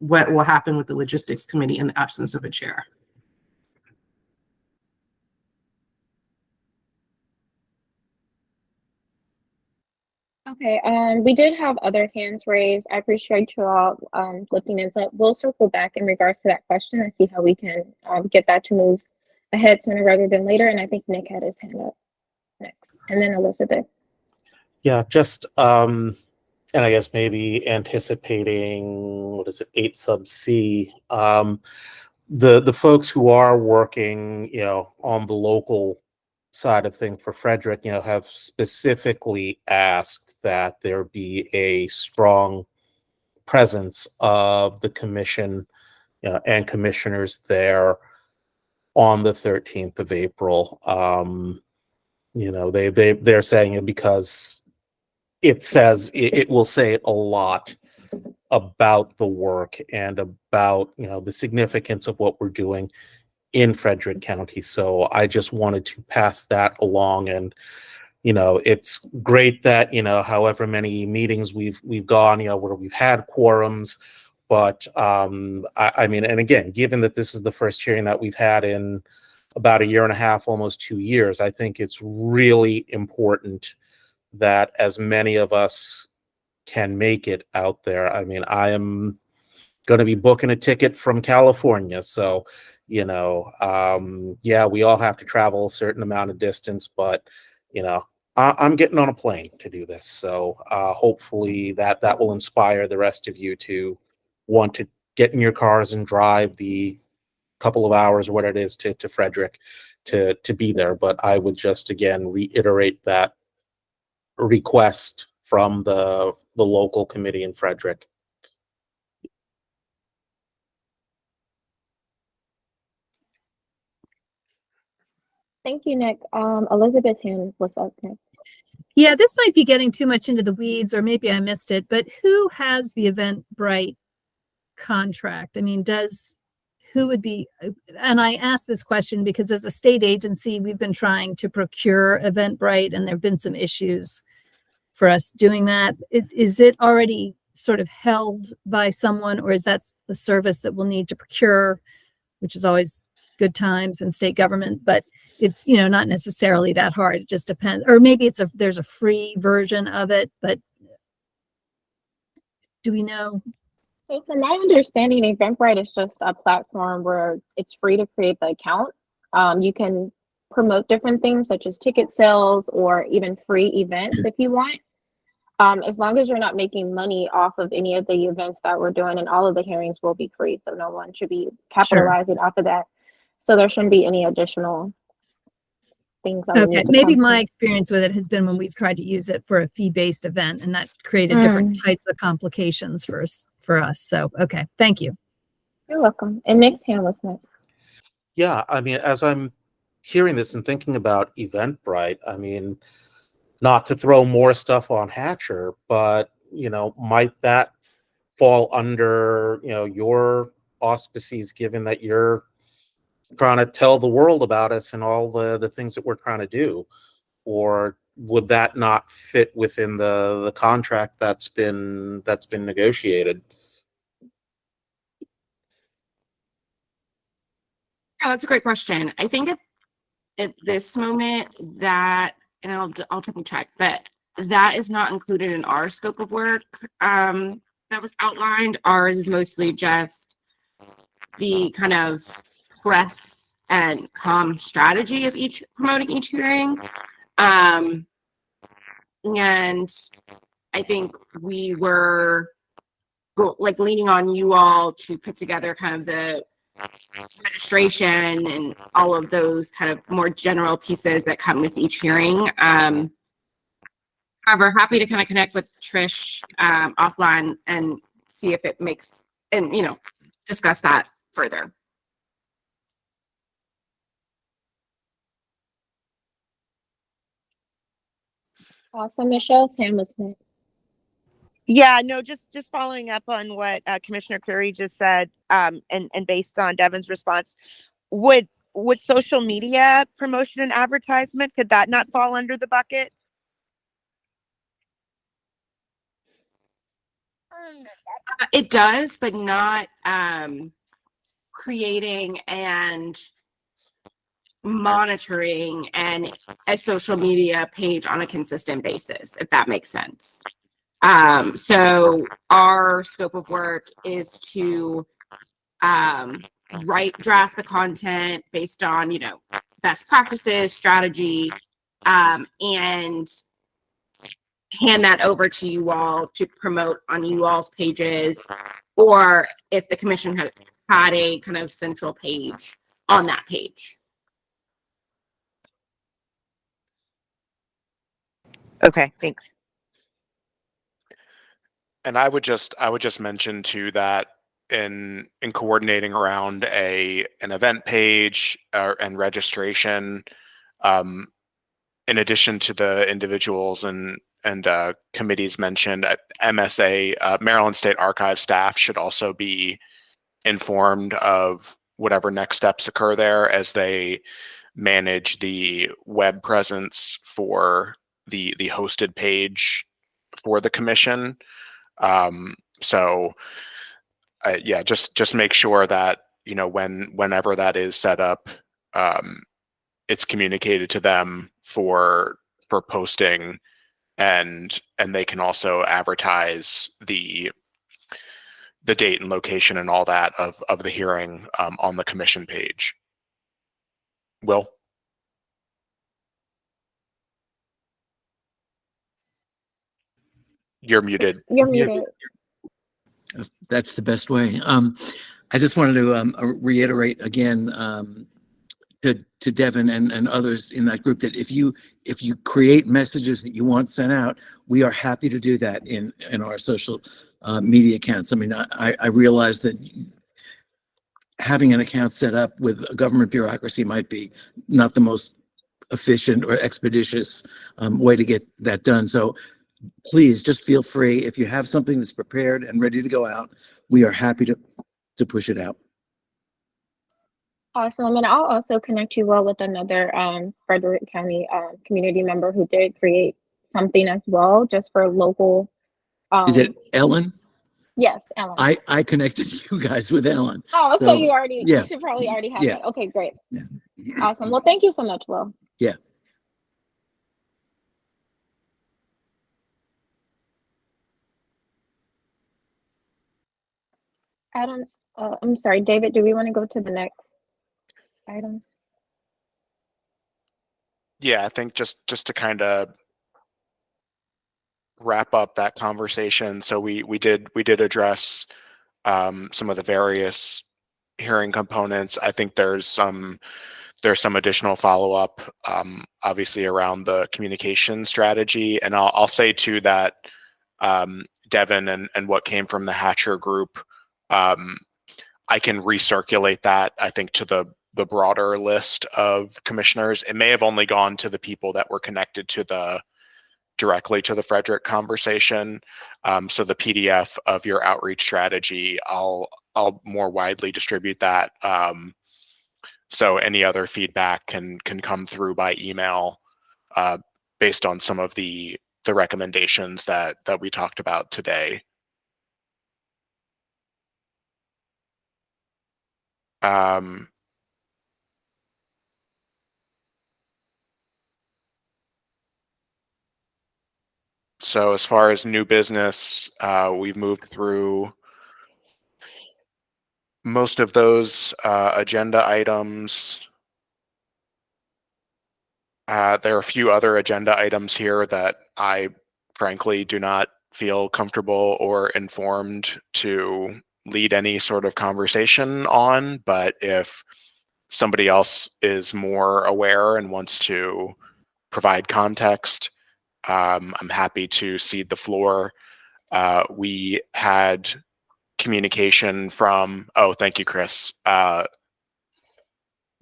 what will happen with the logistics committee in the absence of a chair. Okay, we did have other hands raised. I appreciate you all looking into it. We'll circle back in regards to that question and see how we can get that to move ahead sooner rather than later. And I think Nick had his hand up next, and then Elizabeth. Yeah, just and I guess maybe anticipating 8 sub C. The folks who are working, on the local side of things for Frederick, have specifically asked that there be a strong presence of the commission, and commissioners there on the 13th of April. They're saying it because it says it will say a lot about the work and about the significance of what we're doing in Frederick County. So I just wanted to pass that along. And it's great that however many meetings we've gone, where we've had quorums, but I mean, and again, given that this is the first hearing that we've had in about a year and a half, almost 2 years. I think it's really important that as many of us can make it out there. I mean, I am going to be booking a ticket from California. So, yeah, we all have to travel a certain amount of distance, but, I'm getting on a plane to do this. So hopefully that will inspire the rest of you to want to get in your cars and drive the couple of hours or what it is to Frederick to be there. But I would just, again, reiterate that request from the local committee in Frederick. Thank you, Nick. Elizabeth hand was up next. Yeah, this might be getting too much into the weeds, or maybe I missed it, but who has the Eventbrite contract? I mean, who would be, and I ask this question because as a state agency, we've been trying to procure Eventbrite, and there have been some issues for us doing that. Is it already sort of held by someone, or is that the service that we'll need to procure, which is always good times in state government, but it's, not necessarily that hard. It just depends. Or maybe there's a free version of it, but do we know? So from my understanding, Eventbrite is just a platform where it's free to create the account. You can promote different things such as ticket sales or even free events if you want. As long as you're not making money off of any of the events that we're doing, and all of the hearings will be free. So no one should be capitalizing off of that. So there shouldn't be any additional things that Okay, maybe my experience with it has been when we've tried to use it for a fee-based event, and that created different types of complications for us. So, okay, thank you. You're welcome. And Nick's hand was next. Yeah, I mean, as I'm hearing this and thinking about Eventbrite, I mean, not to throw more stuff on Hatcher, but, might that fall under, your auspices, given that you're trying to tell the world about us and all the things that we're trying to do? Or would that not fit within the contract that's been negotiated? Yeah, that's a great question. I think at this moment and I'll triple check, but that is not included in our scope of work that was outlined. Ours is mostly just the kind of press and comm strategy of promoting each hearing. And I think we were leaning on you all to put together kind of the registration and all of those kind of more general pieces that come with each hearing. However, happy to kind of connect with Trish offline and see if it makes, and discuss that further. Awesome. Michelle's hand was next. Yeah, no, just following up on what Commissioner Curry just said, and based on Devin's response, would social media promotion and advertisement, could that not fall under the bucket? It does, but not creating and monitoring a social media page on a consistent basis, if that makes sense. So our scope of work is to draft the content based on, best practices, strategy, and hand that over to you all to promote on you all's pages, or if the commission had a kind of central page on that page. Okay, thanks. And I would just mention too that in coordinating around an event page and registration, in addition to the individuals and committees mentioned, MSA, Maryland State Archive staff should also be informed of whatever next steps occur there as they manage the web presence for the hosted page for the commission. So yeah, just make sure that, whenever that is set up, it's communicated to them for posting, and they can also advertise the date and location and all that of the hearing on the commission page. Will? You're muted. You're muted. That's the best way. I just wanted to reiterate again to Devin and others in that group that if you create messages that you want sent out, we are happy to do that in our social media accounts. I mean, I realize that having an account set up with a government bureaucracy might be not the most efficient or expeditious way to get that done. So please just feel free. If you have something that's prepared and ready to go out, we are happy to push it out. Awesome. And I'll also connect you well with another Frederick County community member who did create something as well, just for local. Is it Ellen? Yes, Ellen. I connected you guys with Ellen. Oh, so you already, yeah. you should probably already have Yeah. that. Okay, great. Yeah. Awesome. Well, thank you so much, Will. Yeah. Adam, I'm sorry, David, do we want to go to the next item? Yeah, I think just to kind of wrap up that conversation. So we did address some of the various hearing components. I think there's some additional follow-up, obviously around the communication strategy. And I'll say too that Devin and what came from the Hatcher group, I can recirculate that, I think, to the broader list of commissioners. It may have only gone to the people that were connected to directly to the Frederick conversation. So the PDF of your outreach strategy, I'll more widely distribute that. So any other feedback can come through by email based on some of the recommendations that we talked about today. So as far as new business, we've moved through most of those agenda items. There are a few other agenda items here that I frankly do not feel comfortable or informed to lead any sort of conversation on, but if somebody else is more aware and wants to provide context, I'm happy to cede the floor. We had communication from, oh, thank you, Chris.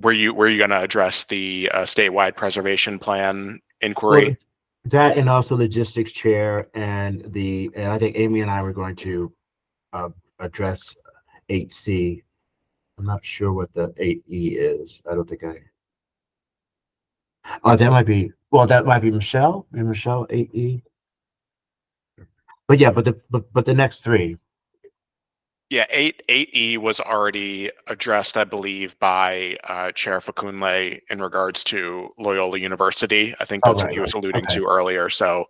Were you going to address the statewide preservation plan inquiry? Well, that and also logistics chair and I think Amy and I were going to address 8C. I'm not sure what the 8E is. I don't think that might be, well, that might be Michelle. Michelle, 8E. But yeah, but the next three. Yeah, 8E was already addressed, I believe, by Chair Facunle in regards to Loyola University. I think that's what he was alluding to earlier. So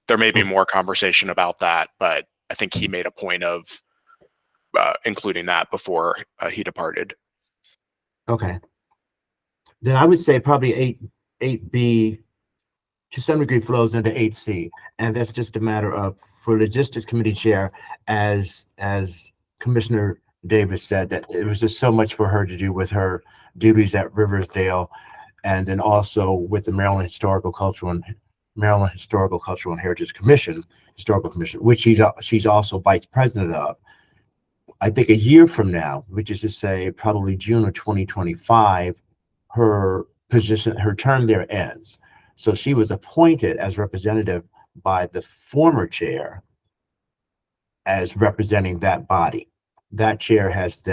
there may be more conversation about that, but I think he made a point of including that before he departed. Okay. Then I would say probably 8B to some degree flows into 8C. And that's just a matter of, for logistics committee chair, as Commissioner Davis said, that it was just so much for her to do with her duties at Riversdale, and then also with the Maryland Historical Cultural and Heritage Commission, which she's also vice president of. I think a year from now, which is to say probably June of 2025, her term there ends. So she was appointed as representative by the former chair as representing that body. That chair has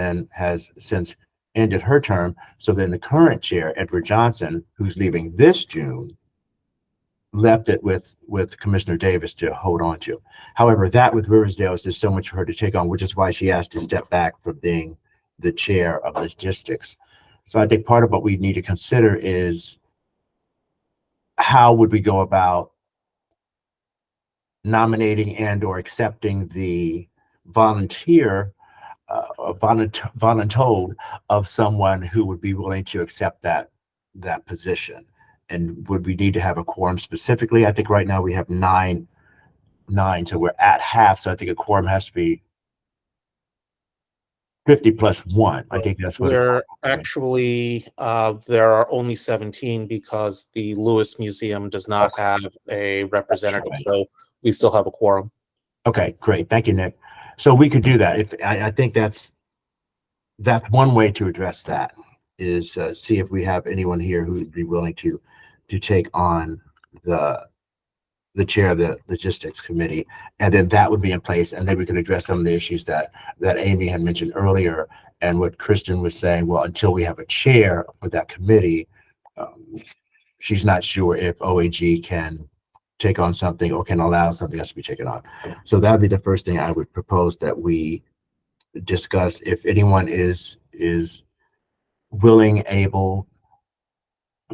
since ended her term. So then the current chair, Edward Johnson, who's leaving this June, left it with Commissioner Davis to hold on to. However, that with Riversdale is just so much for her to take on, which is why she asked to step back from being the chair of logistics. So I think part of what we need to consider is how would we go about nominating and or accepting the volunteer voluntold of someone who would be willing to accept that position. And would we need to have a quorum specifically? I think right now we have nine, so we're at half. So I think a quorum has to be 50 plus one. I think that's what We're actually, there are only 17 because the Lewis Museum does not have a representative, right. so we still have a quorum. Okay, great. Thank you, Nick. So we could do that. If I think that's one way to address that, is see if we have anyone here who would be willing to take on the chair of the logistics committee, and then that would be in place, and then we could address some of the issues that Amy had mentioned earlier, and what Kristen was saying. Well, until we have a chair for that committee, she's not sure if OAG can take on something or can allow something else to be taken on. So that would be the first thing I would propose that we discuss. If anyone is willing, able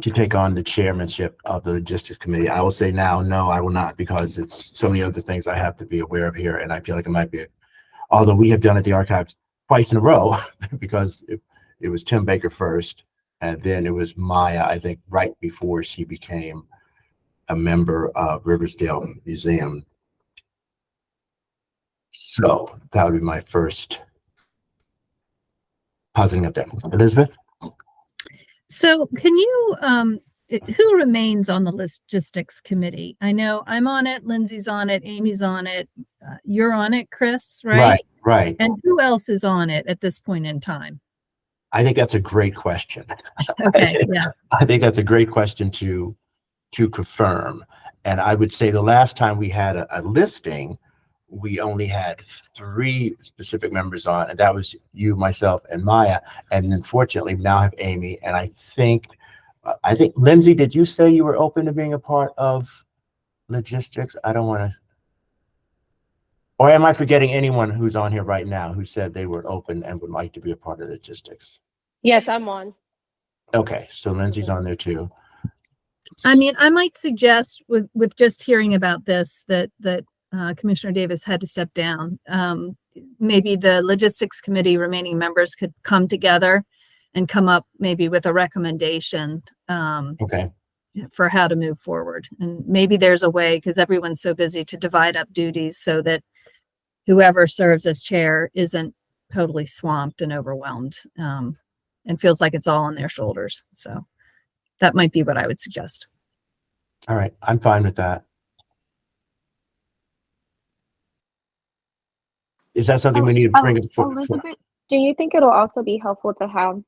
to take on the chairmanship of the logistics committee, I will say now, no, I will not, because it's so many other things I have to be aware of here. And I feel like it might be, although we have done at the archives twice in a row, because it was Tim Baker first, and then it was Maya, I think, right before she became a member of Riversdale Museum. So that would be my first positing up there. Elizabeth? So can you, who remains on the logistics committee? I know I'm on it, Lindsay's on it, Amy's on it, you're on it, Chris, right? Right. And who else is on it at this point in time? I think that's a great question. Okay, yeah. I think that's a great question to confirm. And I would say the last time we had a listing, we only had 3 specific members on, and that was you, myself, and Maya. And unfortunately, we now have Amy. And I think Lindsay, did you say you were open to being a part of logistics? I don't want to, or am I forgetting anyone who's on here right now who said they were open and would like to be a part of logistics? Yes, I'm on. Okay, so Lindsay's on there too. I mean, I might suggest with just hearing about this that Commissioner Davis had to step down. Maybe the logistics committee remaining members could come together and come up maybe with a recommendation for how to move forward. And maybe there's a way, because everyone's so busy, to divide up duties so that whoever serves as chair isn't totally swamped and overwhelmed, and feels like it's all on their shoulders. So that might be what I would suggest. All right, I'm fine with that. Is that something we need to bring up for? Elizabeth, do you think it'll also be helpful to have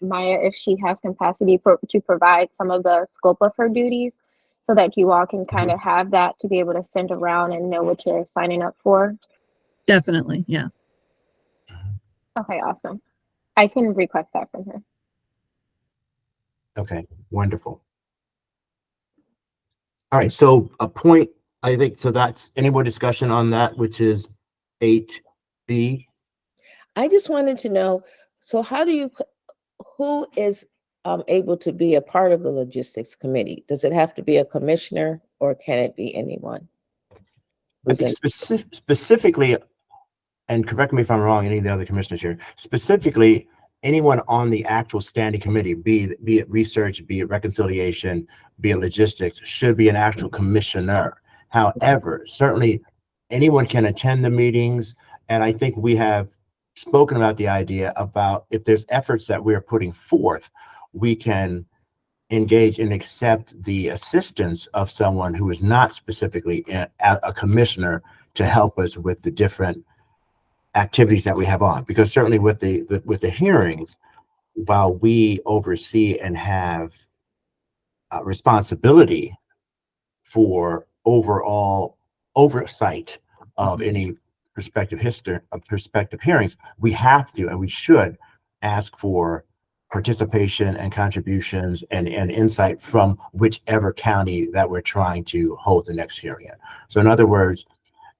Maya, if she has capacity, to provide some of the scope of her duties, so that you all can kind of have that to be able to send around and know what you're signing up for? Definitely, yeah. Okay, awesome. I can request that from her. Okay, wonderful. All right, so a point, I think, so that's any more discussion on that, which is 8B? I just wanted to know, so who is able to be a part of the logistics committee? Does it have to be a commissioner, or can it be anyone? I think specifically, and correct me if I'm wrong, any of the other commissioners here, specifically anyone on the actual standing committee, be it research, be it reconciliation, be it logistics, should be an actual commissioner. However, certainly anyone can attend the meetings, and I think we have spoken about the idea about if there's efforts that we're putting forth, we can engage and accept the assistance of someone who is not specifically a commissioner to help us with the different activities that we have on. Because certainly with the hearings, while we oversee and have responsibility for overall oversight of any prospective hearings, we have to and we should ask for participation and contributions and insight from whichever county that we're trying to hold the next hearing in. So in other words,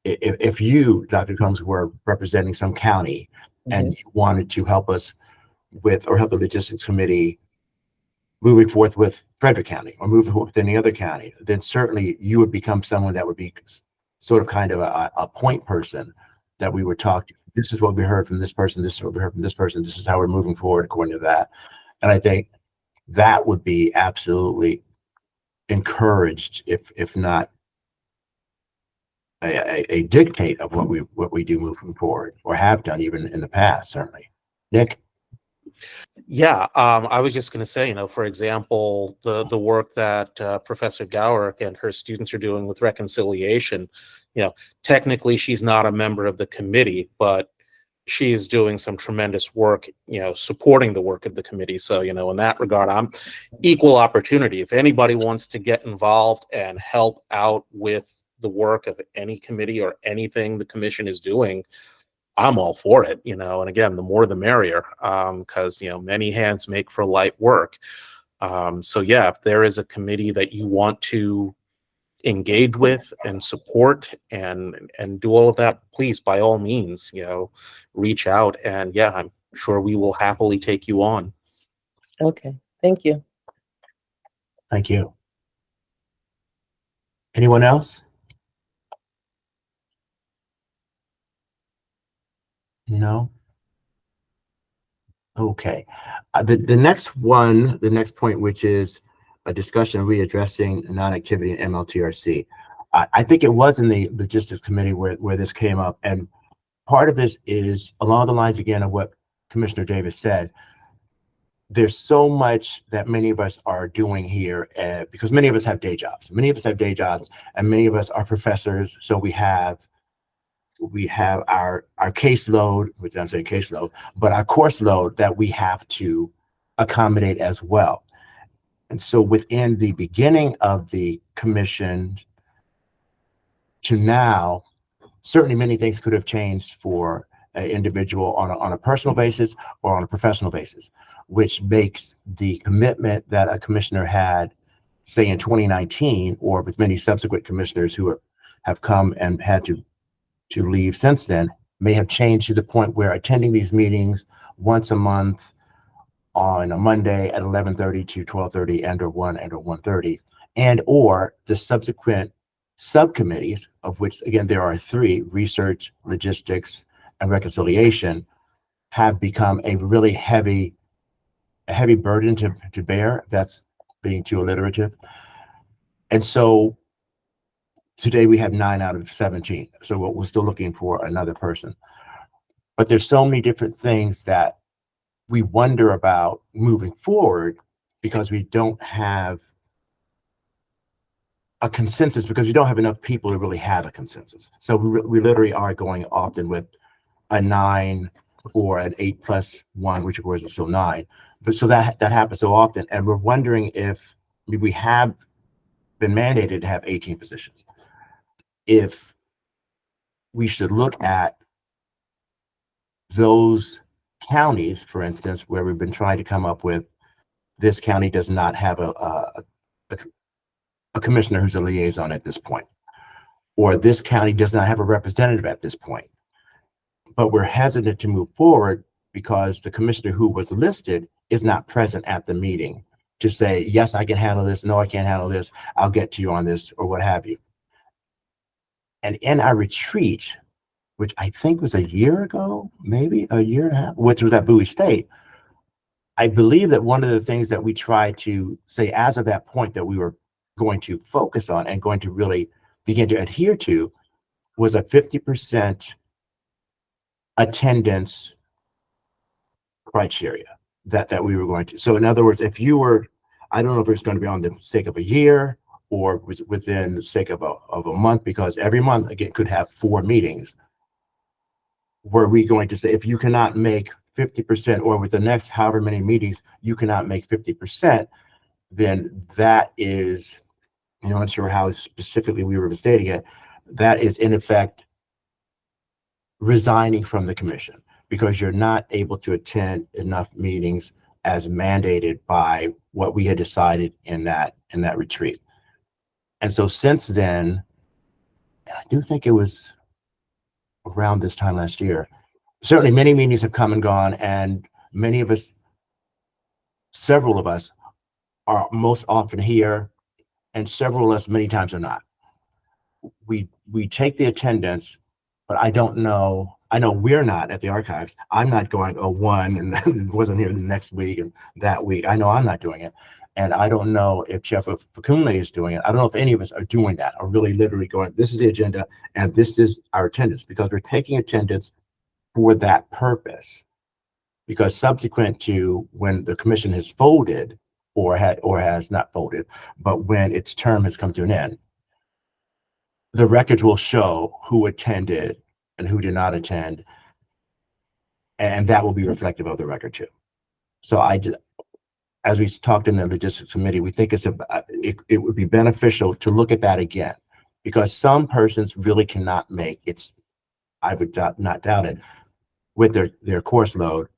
if you, Dr. Combs, were representing some county and you wanted to help us with, or help the logistics committee moving forth with Frederick County or moving forth with any other county, then certainly you would become someone that would be sort of kind of a point person that we would talk to. This is what we heard from this person. This is what we heard from this person. This is how we're moving forward according to that. And I think that would be absolutely encouraged, if not a dictate of what we do moving forward, or have done even in the past, certainly. Nick? Yeah, I was just going to say, for example, the work that Professor Gowrick and her students are doing with reconciliation, technically she's not a member of the committee, but she is doing some tremendous work, supporting the work of the committee. So, in that regard, I'm equal opportunity. If anybody wants to get involved and help out with the work of any committee or anything the commission is doing, I'm all for it, and again, the more the merrier, because, many hands make for light work. So yeah, if there is a committee that you want to engage with and support and do all of that, please, by all means, reach out, and yeah, I'm sure we will happily take you on. Okay, thank you. Thank you. Anyone else? No? Okay. The next point, which is a discussion readdressing non-activity in MLTRC. I think it was in the logistics committee where this came up. And part of this is along the lines, again, of what Commissioner Davis said. There's so much that many of us are doing here because many of us have day jobs. Many of us have day jobs, and many of us are professors. So we have our caseload, which I'm saying caseload, but our course load that we have to accommodate as well. And so within the beginning of the commission to now, certainly many things could have changed for an individual on a personal basis or on a professional basis, which makes the commitment that a commissioner had, say in 2019, or with many subsequent commissioners who have come and had to leave since then, may have changed to the point where attending these meetings once a month on a Monday at 11:30 to 12:30 and or 1:30, and or the subsequent subcommittees, of which again there are 3: research, logistics, and reconciliation, have become a really heavy burden to bear. That's being too alliterative. And so today we have 9 out of 17. So we're still looking for another person. But there's so many different things that we wonder about moving forward because we don't have a consensus, because we don't have enough people to really have a consensus. So we literally are going often with a 9 or an 8+1, which of course is still 9. But so that happens so often. And we're wondering if we have been mandated to have 18 positions. If we should look at those counties, for instance, where we've been trying to come up with, this county does not have a commissioner who's a liaison at this point, or this county does not have a representative at this point. But we're hesitant to move forward because the commissioner who was listed is not present at the meeting to say, yes, I can handle this, no, I can't handle this, I'll get to you on this, or what have you. And in our retreat, which I think was a year ago, maybe a year and a half, which was at Bowie State, I believe that one of the things that we tried to say as of that point that we were going to focus on and going to really begin to adhere to was a 50% attendance criteria that we were going to. So in other words, if you were, I don't know if it's going to be on the sake of a year or within the sake of a month, because every month again could have 4 meetings. Were we going to say, if you cannot make 50%, or with the next however many meetings you cannot make 50%, then that is, I'm not sure how specifically we were stating it, that is in effect resigning from the commission, because you're not able to attend enough meetings as mandated by what we had decided in that retreat. And so since then, and I do think it was around this time last year, certainly many meetings have come and gone, and many of us several of us are most often here, and several of us many times are not. We take the attendance, but I don't know. I know we're not at the archives. I'm not going, oh, one, and then wasn't here the next week and that week. I know I'm not doing it. And I don't know if Chef Fakunle is doing it. I don't know if any of us are doing that, or really literally going, this is the agenda and this is our attendance, because we're taking attendance for that purpose. Because subsequent to when the commission has folded or has not folded, but when its term has come to an end, the records will show who attended and who did not attend, and that will be reflective of the record too. So as we talked in the logistics committee, we think it would be beneficial to look at that again, because some persons really cannot make it. I would not doubt it, with their course load,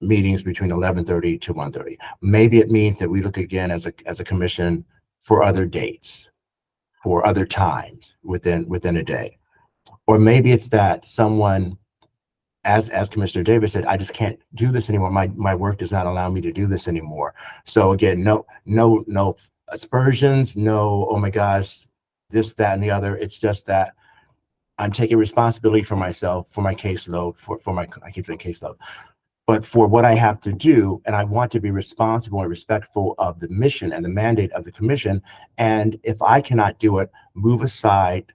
meetings between 11:30 to 1:30. Maybe it means that we look again as a commission for other dates, for other times within a day. Or maybe it's that someone, as Commissioner Davis said, I just can't do this anymore. My work does not allow me to do this anymore. So again, no aspersions, no, oh my gosh, this, that, and the other. It's just that I'm taking responsibility for myself, for my caseload, I keep saying caseload, but for what I have to do, and I want to be responsible and respectful of the mission and the mandate of the commission. And if I cannot do it, move aside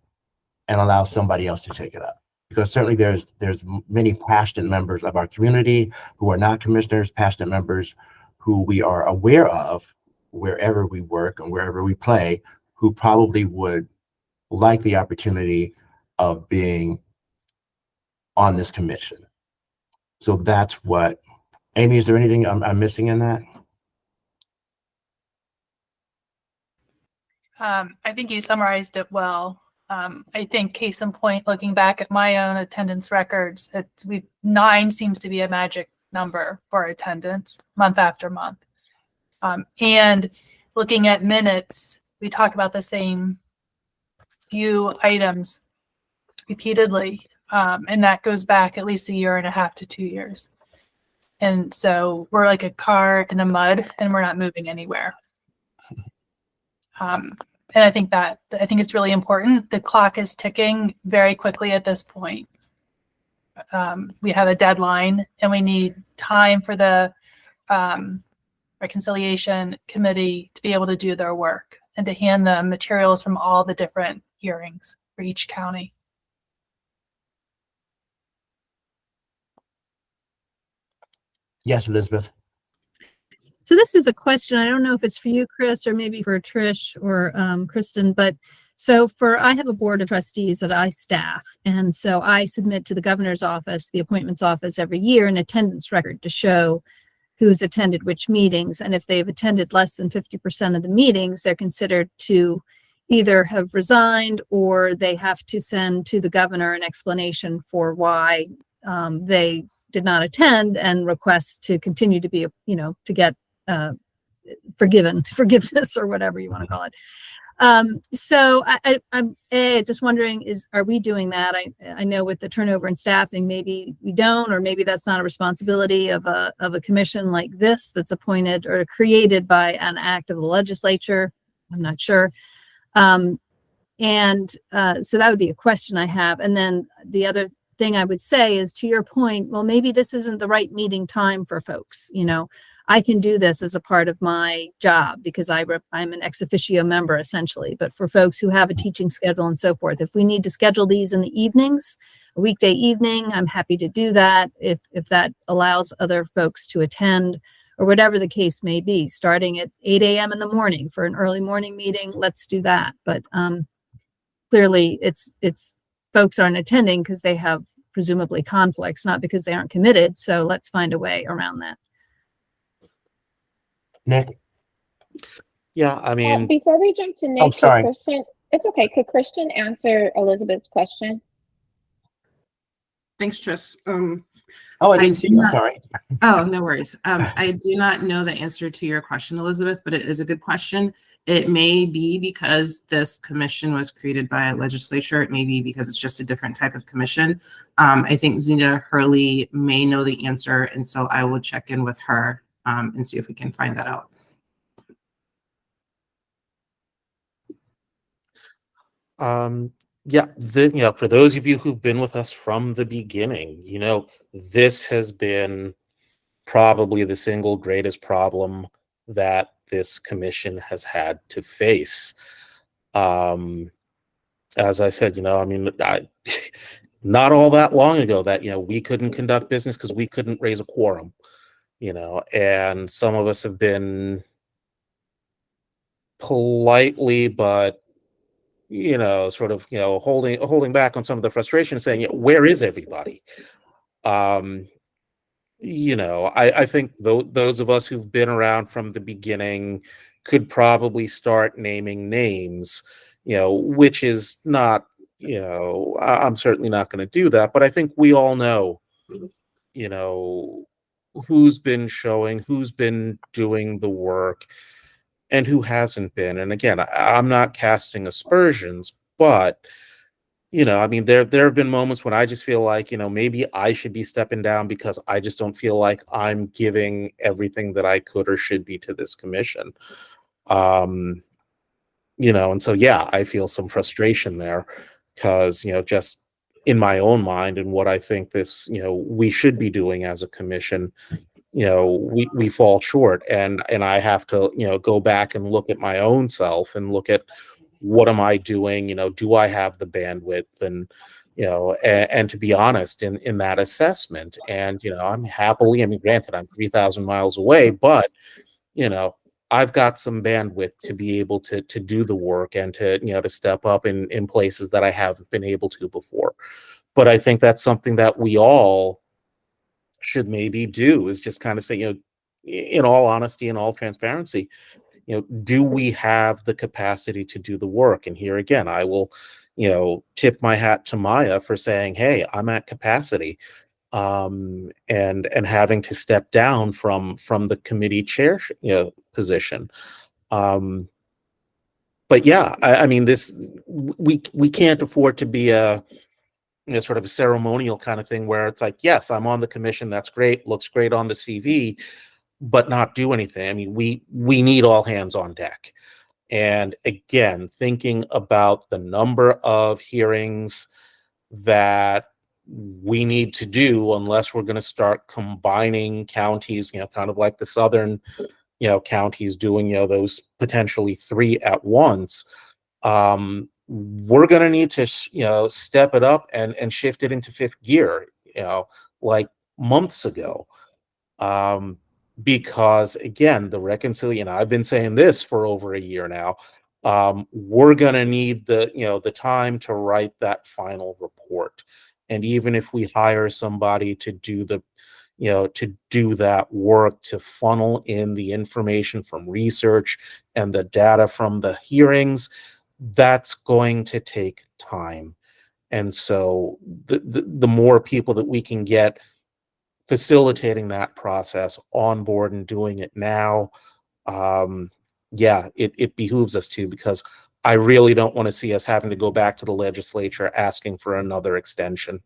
and allow somebody else to take it up. Because certainly there's many passionate members of our community who are not commissioners, passionate members who we are aware of wherever we work and wherever we play, who probably would like the opportunity of being on this commission. So that's what, Amy, is there anything I'm missing in that? I think you summarized it well. I think case in point, looking back at my own attendance records, 9 seems to be a magic number for attendance month after month. And looking at minutes, we talk about the same few items repeatedly. And that goes back at least 1.5 years to 2 years. And so we're like a car in the mud and we're not moving anywhere. And I think it's really important. The clock is ticking very quickly at this point. We have a deadline and we need time for the reconciliation committee to be able to do their work and to hand them materials from all the different hearings for each county. Yes, Elizabeth. So this is a question. I don't know if it's for you, Chris, or maybe for Trish or Kristen, but I have a board of trustees that I staff. And so I submit to the governor's office, the appointments office every year, an attendance record to show who's attended which meetings. And if they've attended less than 50% of the meetings, they're considered to either have resigned or they have to send to the governor an explanation for why they did not attend and request to continue to be, to get forgiveness or whatever you want to call it. So I'm just wondering, are we doing that? I know with the turnover in staffing, maybe we don't, or maybe that's not a responsibility of a commission like this that's appointed or created by an act of the legislature. I'm not sure. So that would be a question I have. And then the other thing I would say is, to your point, well, maybe this isn't the right meeting time for folks. I can do this as a part of my job because I'm an ex officio member essentially. But for folks who have a teaching schedule and so forth, if we need to schedule these in the evenings, a weekday evening, I'm happy to do that. If that allows other folks to attend, or whatever the case may be, starting at 8 a.m. in the morning for an early morning meeting, let's do that. But clearly it's folks aren't attending because they have presumably conflicts, not because they aren't committed. So let's find a way around that. Nick? Yeah, I mean, before we jump to Nick, I'm sorry. It's okay. Could Christian answer Elizabeth's question? Thanks, Tris. I didn't see you. I'm sorry. Oh, no worries. I do not know the answer to your question, Elizabeth, but it is a good question. It may be because this commission was created by a legislature. It may be because it's just a different type of commission. I think Zena Hurley may know the answer, and so I will check in with her and see if we can find that out. Yeah, for those of you who've been with us from the beginning, this has been probably the single greatest problem that this commission has had to face. As I said, not all that long ago that, we couldn't conduct business because we couldn't raise a quorum, and some of us have been politely, but sort of, holding back on some of the frustration, saying, where is everybody? I think those of us who've been around from the beginning could probably start naming names, which is not, I'm certainly not going to do that, but I think we all know, who's been showing, who's been doing the work, and who hasn't been. And again, I'm not casting aspersions, but there have been moments when I just feel like, maybe I should be stepping down because I just don't feel like I'm giving everything that I could or should be to this commission. And so, yeah, I feel some frustration there because, just in my own mind and what I think this, we should be doing as a commission, we fall short, and I have to, go back and look at my own self and look at what am I doing, do I have the bandwidth, and and to be honest in that assessment. And I'm happily, granted, I'm 3,000 miles away, but I've got some bandwidth to be able to do the work and to to step up in places that I haven't been able to before. But I think that's something that we all should maybe do, is just kind of say, in all honesty and all transparency, do we have the capacity to do the work? And here again, I will, tip my hat to Maya for saying, hey, I'm at capacity, and having to step down from the committee chair, position. But yeah, I mean, we can't afford to be a sort of a ceremonial kind of thing where it's like, yes, I'm on the commission, that's great, looks great on the CV, but not do anything. I mean, we need all hands on deck. And again, thinking about the number of hearings that we need to do, unless we're going to start combining counties, kind of like the southern, counties doing, those potentially 3 at once. We're going to need to, step it up and shift it into 5th gear, like months ago. Because again, the reconciliation, I've been saying this for over a year now, we're going to need the time to write that final report. And even if we hire somebody to do to do that work, to funnel in the information from research and the data from the hearings, that's going to take time. And so the more people that we can get facilitating that process on board and doing it now, yeah, it behooves us to, because I really don't want to see us having to go back to the legislature asking for another extension.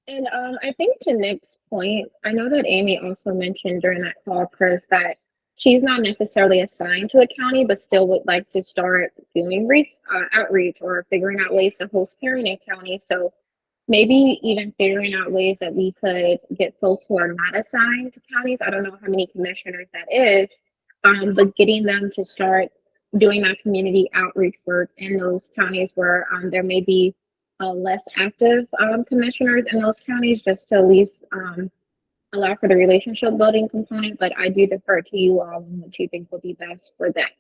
And I think to Nick's point, I know that Amy also mentioned during that call, Chris, that she's not necessarily assigned to a county, but still would like to start doing outreach or figuring out ways to host hearing in counties. So maybe even figuring out ways that we could get folks who are not assigned to counties. I don't know how many commissioners that is, but getting them to start doing that community outreach work in those counties where there may be less active commissioners in those counties, just to at least allow for the relationship building component. But I do defer to you all on what you think will be best for that.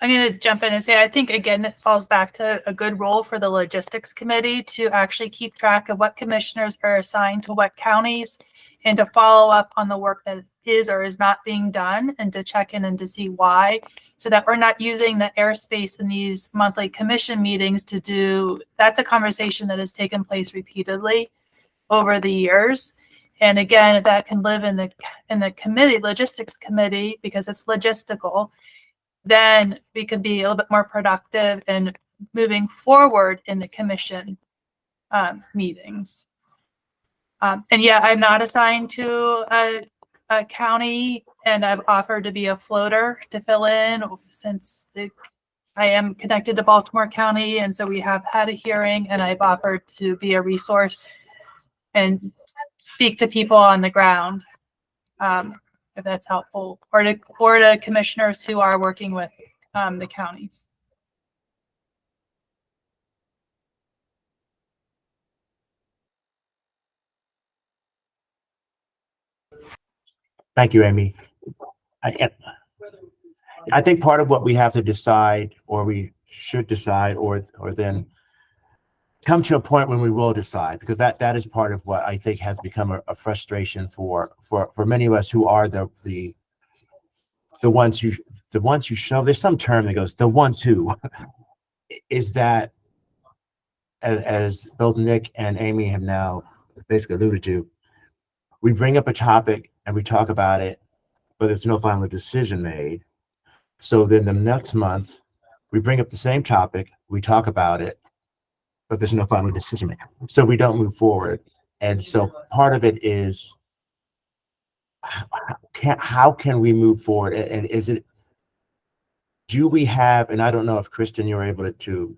I'm going to jump in and say, I think, again, it falls back to a good role for the logistics committee to actually keep track of what commissioners are assigned to what counties, and to follow up on the work that is or is not being done, and to check in and to see why, so that we're not using the airspace in these monthly commission meetings to do. That's a conversation that has taken place repeatedly over the years. And again, if that can live in the committee, logistics committee, because it's logistical, then we could be a little bit more productive in moving forward in the commission meetings. And yeah, I'm not assigned to a county, and I've offered to be a floater to fill in since I am connected to Baltimore County. And so we have had a hearing, and I've offered to be a resource and speak to people on the ground, if that's helpful, or to commissioners who are working with the counties. Thank you, Amy. I think part of what we have to decide, or we should decide, or then come to a point when we will decide, because that is part of what I think has become a frustration for many of us who are the ones who show. There's some term that goes the ones who is that, as both Nick and Amy have now basically alluded to, we bring up a topic and we talk about it, but there's no final decision made. So then the next month, we bring up the same topic, we talk about it, but there's no final decision made. So we don't move forward. And so part of it is, how can we move forward? And do we have, and I don't know if Kristen, you're able to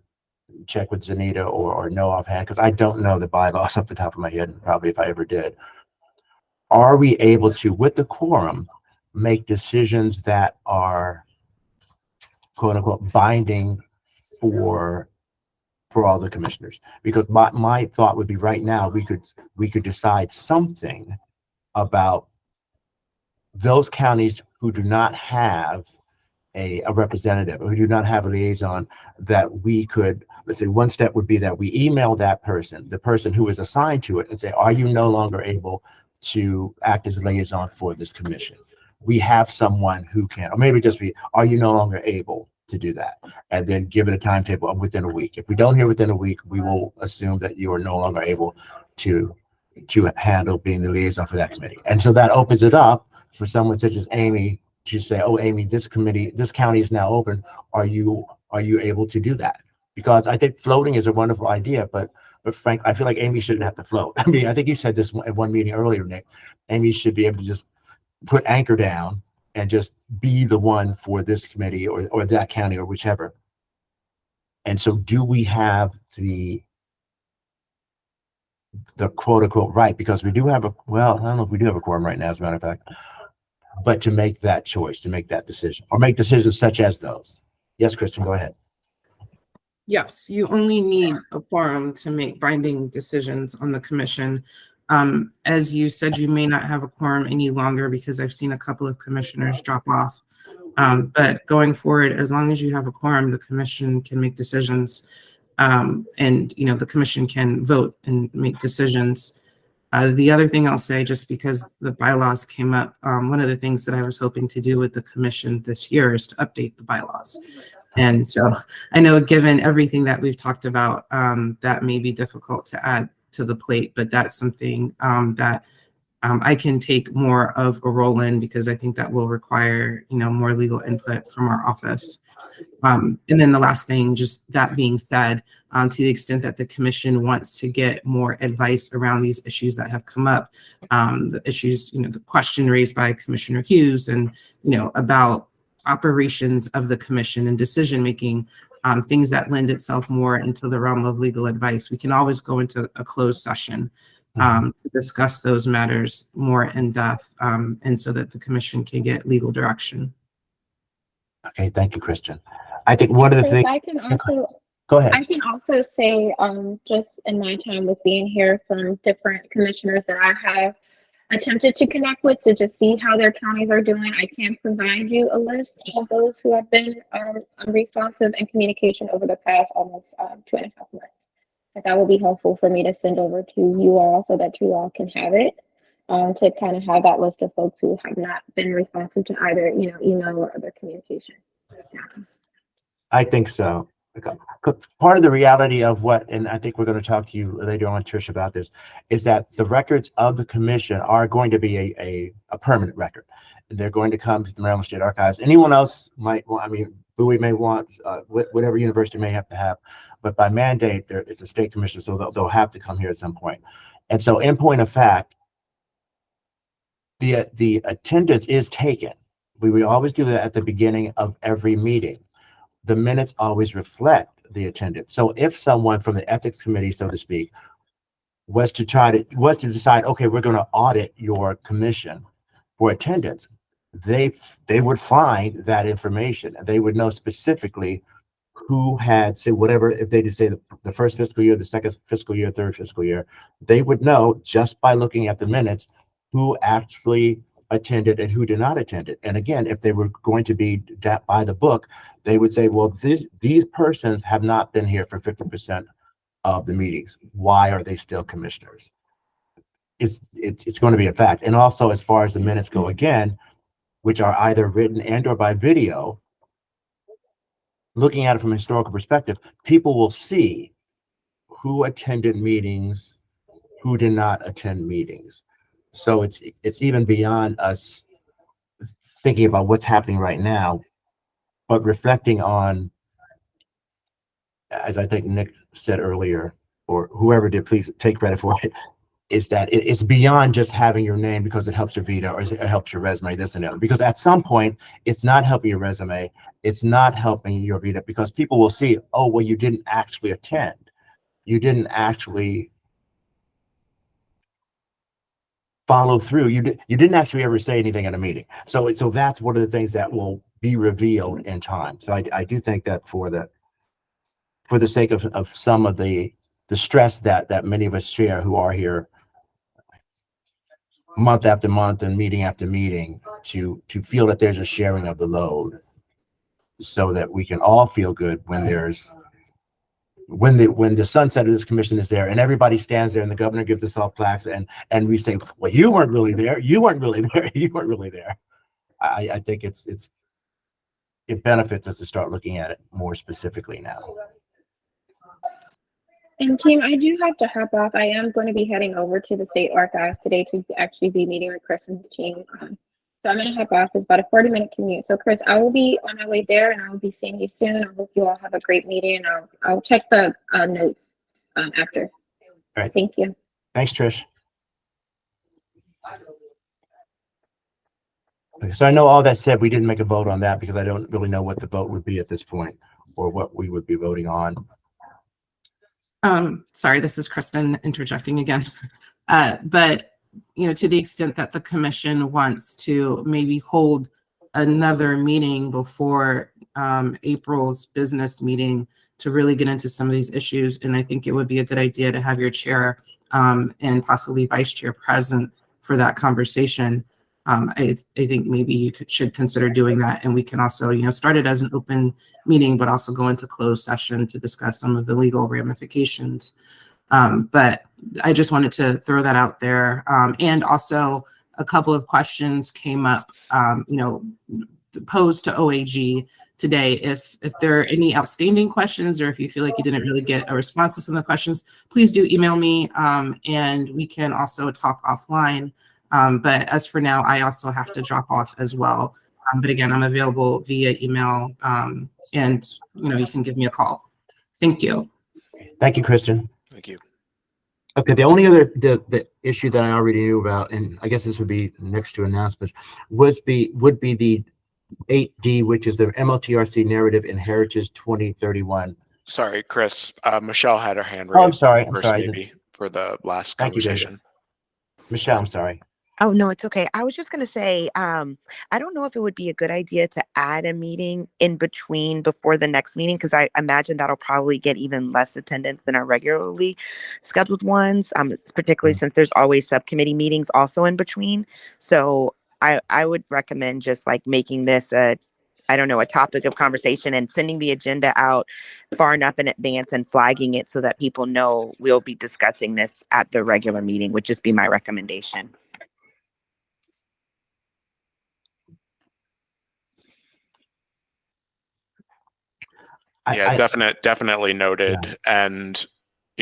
check with Zanita or know offhand, because I don't know the bylaws off the top of my head, probably if I ever did. Are we able to, with the quorum, make decisions that are quote unquote binding for all the commissioners? Because my thought would be, right now we could decide something about those counties who do not have a representative, or who do not have a liaison, that we could, let's say one step would be that we email that person, the person who is assigned to it, and say, are you no longer able to act as a liaison for this commission? We have someone who can, or maybe just be, are you no longer able to do that? And then give it a timetable of within a week. If we don't hear within a week, we will assume that you are no longer able to handle being the liaison for that committee. And so that opens it up for someone such as Amy to say, oh, Amy, this county is now open. Are you able to do that? Because I think floating is a wonderful idea, but Frank, I feel like Amy shouldn't have to float. I mean, I think you said this at one meeting earlier, Nick. Amy should be able to just put anchor down and just be the one for this committee or that county or whichever. And so do we have the quote unquote right? Because we do have I don't know if we do have a quorum right now, as a matter of fact, but to make that choice, to make that decision, or make decisions such as those. Yes, Kristen, go ahead. Yes, you only need a quorum to make binding decisions on the commission. As you said, you may not have a quorum any longer because I've seen a couple of commissioners drop off. But going forward, as long as you have a quorum, the commission can make decisions, and the commission can vote and make decisions. The other thing I'll say, just because the bylaws came up, one of the things that I was hoping to do with the commission this year is to update the bylaws. And so I know, given everything that we've talked about, that may be difficult to add to the plate, but that's something that I can take more of a role in, because I think that will require, more legal input from our office. And then the last thing, just that being said, to the extent that the commission wants to get more advice around these issues that have come up, the issues, the question raised by Commissioner Hughes and, about operations of the commission and decision-making, things that lend itself more into the realm of legal advice, we can always go into a closed session to discuss those matters more in depth, and so that the commission can get legal direction. Okay, thank you, Kristen. I think one of the things. I can also go ahead. I can also say, just in my time with being here, from different commissioners that I have attempted to connect with to just see how their counties are doing, I can provide you a list of those who have been responsive in communication over the past almost 2.5 months. And that will be helpful for me to send over to you all, so that you all can have it, to kind of have that list of folks who have not been responsive to either email or other communication. I think so. Part of the reality of what, and I think we're going to talk to you later on, Trish, about this, is that the records of the commission are going to be a permanent record. They're going to come to the Maryland State Archives. Anyone else might want, Bowie may want, whatever university may have to have, but by mandate, there is a state commission, so they'll have to come here at some point. And so in point of fact, the attendance is taken. We always do that at the beginning of every meeting. The minutes always reflect the attendance. So if someone from the ethics committee, so to speak, was to decide, okay, we're going to audit your commission for attendance, they would find that information, and they would know specifically who had, say, whatever, if they did say the first fiscal year, the second fiscal year, third fiscal year, they would know just by looking at the minutes who actually attended and who did not attend it. And again, if they were going to be by the book, they would say, well, these persons have not been here for 50% of the meetings. Why are they still commissioners? It's going to be a fact. And also, as far as the minutes go, again, which are either written and or by video, looking at it from a historical perspective, people will see who attended meetings, who did not attend meetings. So it's even beyond us thinking about what's happening right now, but reflecting on, as I think Nick said earlier, or whoever did, please take credit for it, is that it's beyond just having your name because it helps your vita or it helps your resume, this and that. Because at some point, it's not helping your resume, it's not helping your vita, because people will see, oh, well, you didn't actually attend. You didn't actually follow through. You didn't actually ever say anything at a meeting. So that's one of the things that will be revealed in time. So I do think that for the sake of some of the stress that many of us share who are here month after month and meeting after meeting, to feel that there's a sharing of the load, so that we can all feel good when the sunset of this commission is there and everybody stands there and the governor gives us all plaques and we say, well, you weren't really there, you weren't really there, you weren't really there. I think it benefits us to start looking at it more specifically now. And team, I do have to hop off. I am going to be heading over to the state archives today to actually be meeting with Chris and his team. So I'm going to hop off. It's about a 40-minute commute. So Chris, I will be on my way there and I will be seeing you soon. I hope you all have a great meeting. I'll check the notes after. All right. Thank you. Thanks, Trish. Okay, so I know all that said, we didn't make a vote on that because I don't really know what the vote would be at this point or what we would be voting on. Sorry, this is Kristen interjecting again. But to the extent that the commission wants to maybe hold another meeting before April's business meeting to really get into some of these issues, and I think it would be a good idea to have your chair and possibly vice chair present for that conversation. I think maybe you should consider doing that, and we can also, start it as an open meeting, but also go into closed session to discuss some of the legal ramifications. But I just wanted to throw that out there. And also, a couple of questions came up, posed to OAG today. If there are any outstanding questions, or if you feel like you didn't really get a response to some of the questions, please do email me, and we can also talk offline. But as for now, I also have to drop off as well. But again, I'm available via email, and you can give me a call. Thank you. Thank you, Kristen. Thank you. Okay, the only other the issue that I already knew about, and I guess this would be next to announcements, would be the 8D, which is the MLTRC narrative in Heritage 2031. Sorry, Chris. Michelle had her hand raised. Oh, I'm sorry. Maybe for the last conversation. Michelle, I'm sorry. Oh, no, it's okay. I was just going to say, I don't know if it would be a good idea to add a meeting in between before the next meeting, because I imagine that'll probably get even less attendance than our regularly scheduled ones, particularly since there's always subcommittee meetings also in between. So I would recommend just like making this a topic of conversation and sending the agenda out far enough in advance and flagging it so that people know we'll be discussing this at the regular meeting, would just be my recommendation. Yeah, definitely noted. Yeah. And,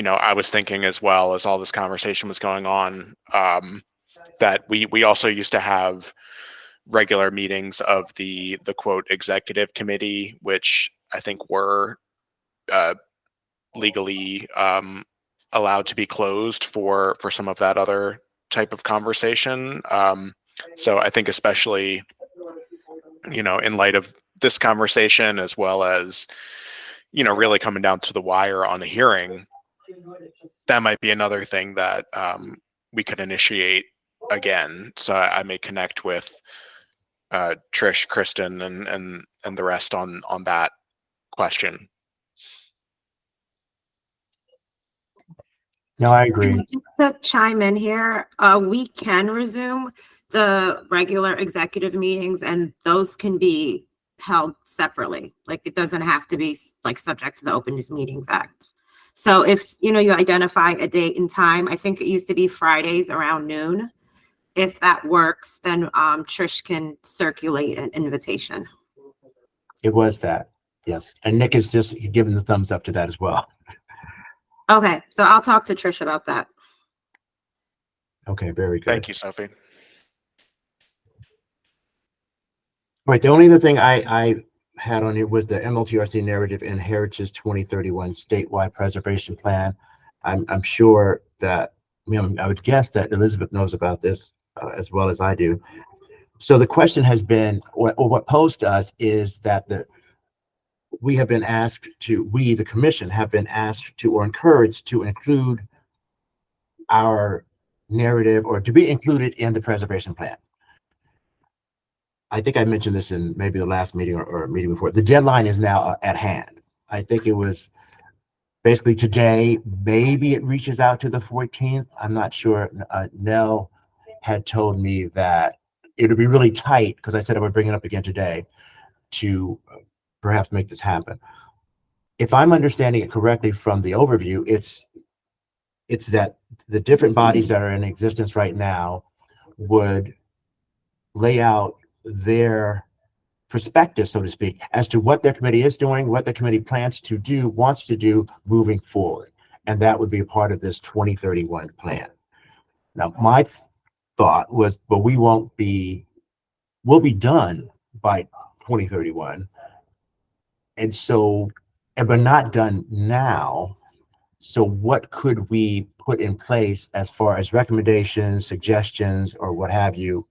I was thinking as well as all this conversation was going on, that we also used to have regular meetings of the quote executive committee, which I think were legally allowed to be closed for some of that other type of conversation. So I think especially, in light of this conversation, as well as, really coming down to the wire on a hearing, that might be another thing that we could initiate again. So I may connect with Trish, Kristen, and the rest on that question. No, I agree. To chime in here, we can resume the regular executive meetings, and those can be held separately. Like, it doesn't have to be like subject to the Open Meetings Act. So if you identify a date and time, I think it used to be Fridays around noon. If that works, then Trish can circulate an invitation. It was that, yes. And Nick is just giving the thumbs up to that as well. Okay, so I'll talk to Trish about that. Okay, very good. Thank you, Sophie. Right, the only other thing I had on here was the MLTRC narrative and Heritage 2031 statewide preservation plan. I'm sure that, I would guess that Elizabeth knows about this as well as I do. So the question has been, or what posed to us is that we have been asked to, the commission have been asked to, or encouraged to include our narrative or to be included in the preservation plan. I think I mentioned this in maybe the last meeting or meeting before. The deadline is now at hand. I think it was basically today. Maybe it reaches out to the 14th. I'm not sure. Nell had told me that it would be really tight, because I said I would bring it up again today, to perhaps make this happen. If I'm understanding it correctly from the overview, it's that the different bodies that are in existence right now would lay out their perspective, so to speak, as to what their committee is doing, what the committee plans to do, wants to do moving forward. And that would be a part of this 2031 plan. Now, my thought was, but we'll be done by 2031. And so, but not done now. So what could we put in place as far as recommendations, suggestions, or what have you,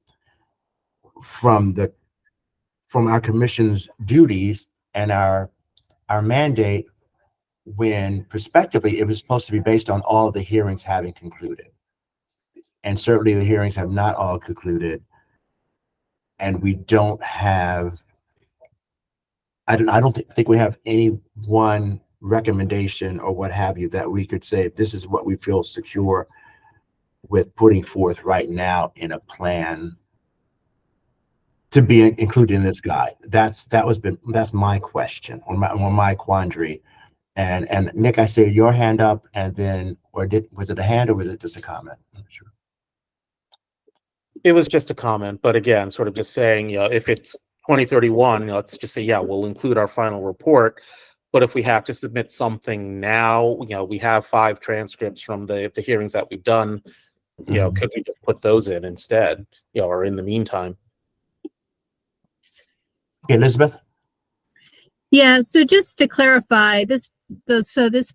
from our commission's duties and our mandate, when prospectively it was supposed to be based on all of the hearings having concluded? And certainly the hearings have not all concluded, and we don't have, I don't think we have any one recommendation or what have you that we could say this is what we feel secure with putting forth right now in a plan to be included in this guide. That's my question, or my quandary. And Nick, I see your hand up, and then, was it a hand or was it just a comment? I'm not sure. It was just a comment, but again, sort of just saying, if it's 2031, let's just say, yeah, we'll include our final report. But if we have to submit something now, we have 5 transcripts from the hearings that we've done. Could we just put those in instead, or in the meantime? Okay, Elizabeth? Yeah, so just to clarify, this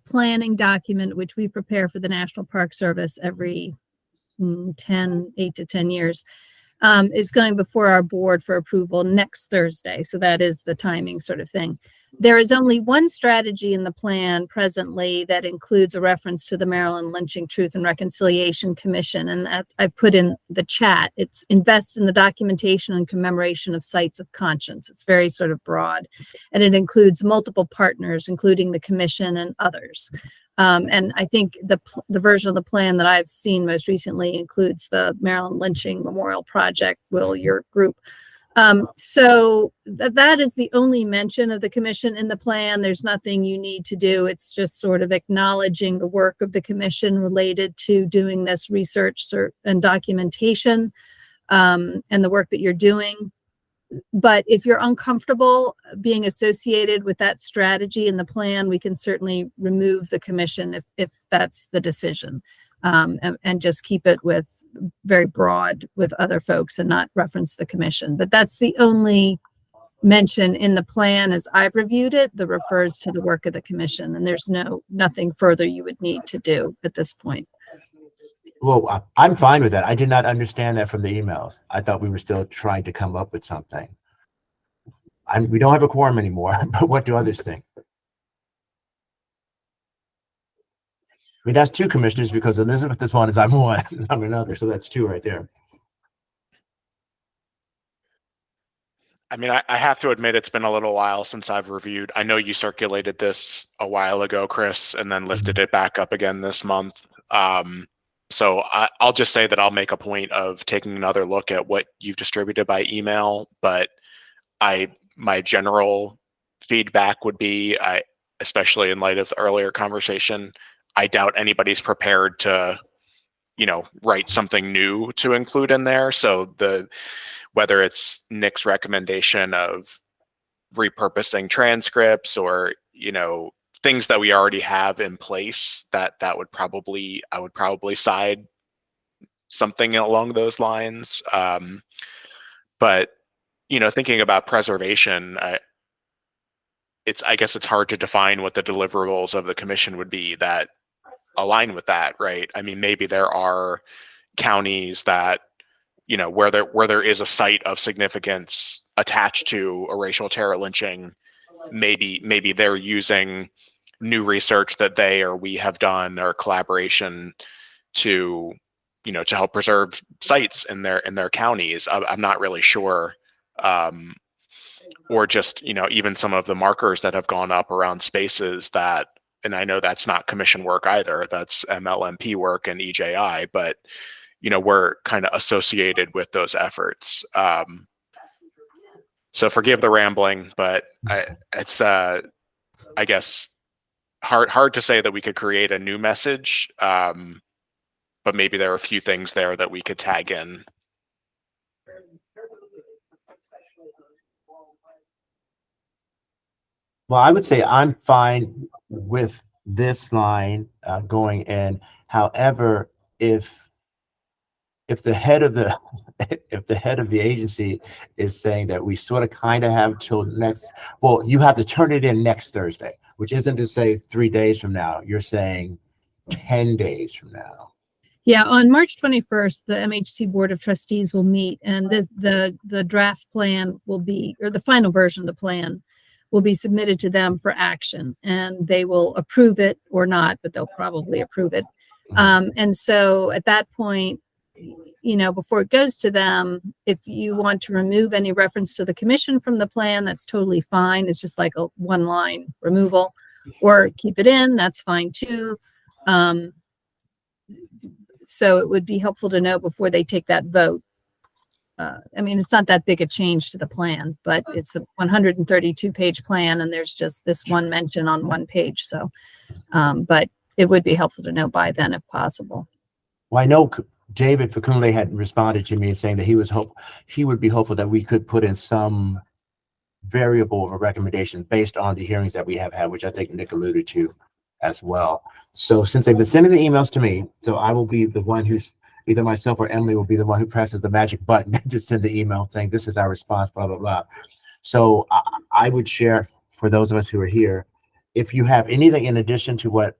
planning document, which we prepare for the National Park Service every 8 to 10 years, is going before our board for approval next Thursday. So that is the timing sort of thing. There is only one strategy in the plan presently that includes a reference to the Maryland Lynching Truth and Reconciliation Commission, and that I've put in the chat. It's invest in the documentation and commemoration of sites of conscience. It's very sort of broad, and it includes multiple partners, including the commission and others. And I think the version of the plan that I've seen most recently includes the Maryland Lynching Memorial Project, Will, your group. So that is the only mention of the commission in the plan. There's nothing you need to do. It's just sort of acknowledging the work of the commission related to doing this research and documentation, and the work that you're doing. But if you're uncomfortable being associated with that strategy in the plan, we can certainly remove the commission if that's the decision, and just keep it with very broad with other folks and not reference the commission. But that's the only mention in the plan as I've reviewed it that refers to the work of the commission, and there's nothing further you would need to do at this point. Well, I'm fine with that. I did not understand that from the emails. I thought we were still trying to come up with something. We don't have a quorum anymore, but what do others think? I mean, that's two commissioners because Elizabeth is one, as I'm one, I'm another, so that's two right there. I mean, I have to admit it's been a little while since I've reviewed. I know you circulated this a while ago, Chris, and then lifted it back up again this month. So I'll just say that I'll make a point of taking another look at what you've distributed by email, but my general feedback would be, especially in light of the earlier conversation, I doubt anybody's prepared to, write something new to include in there. So whether it's Nick's recommendation of repurposing transcripts or, things that we already have in place, I would probably side something along those lines. But, thinking about preservation, I guess it's hard to define what the deliverables of the commission would be that align with that, right? I mean, maybe there are counties that, where there is a site of significance attached to a racial terror lynching, maybe they're using new research that they or we have done or collaboration to help preserve sites in their counties. I'm not really sure. Or just, even some of the markers that have gone up around spaces that, and I know that's not commission work either, that's MLMP work and EJI, but, we're kind of associated with those efforts. So forgive the rambling, but it's, I guess, hard to say that we could create a new message, but maybe there are a few things there that we could tag in. Well, I would say I'm fine with this line going in. However, if the head of the agency is saying that we sort of kind of have till next, well, you have to turn it in next Thursday, which isn't to say 3 days from now. You're saying 10 days from now. Yeah, on March 21st, the MHT Board of Trustees will meet, and the draft plan will be, or the final version of the plan will be submitted to them for action, and they will approve it or not, but they'll probably approve it. And so at that point, before it goes to them, if you want to remove any reference to the commission from the plan, that's totally fine. It's just like a one-line removal, or keep it in, that's fine too. So it would be helpful to know before they take that vote. I mean, it's not that big a change to the plan, but it's a 132-page plan, and there's just this one mention on one page. So, but it would be helpful to know by then if possible. Well, I know David Facunle had responded to me saying that he would be hopeful that we could put in some variable of a recommendation based on the hearings that we have had, which I think Nick alluded to as well. So since they've been sending the emails to me, so I will be the one who's, either myself or Emily will be the one who presses the magic button to send the email saying this is our response, blah, blah, blah. So I would share, for those of us who are here, if you have anything in addition to what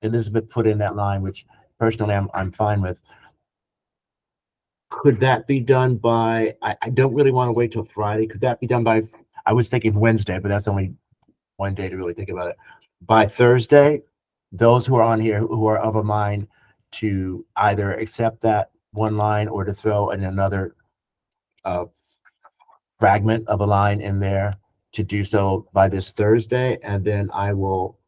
Elizabeth put in that line, which personally I'm fine with, could that be done by, I don't really want to wait till Friday. Could that be done by, I was thinking Wednesday, but that's only one day to really think about it. By Thursday, those who are on here who are of a mind to either accept that one line or to throw in another fragment of a line in there, to do so by this Thursday, and then I will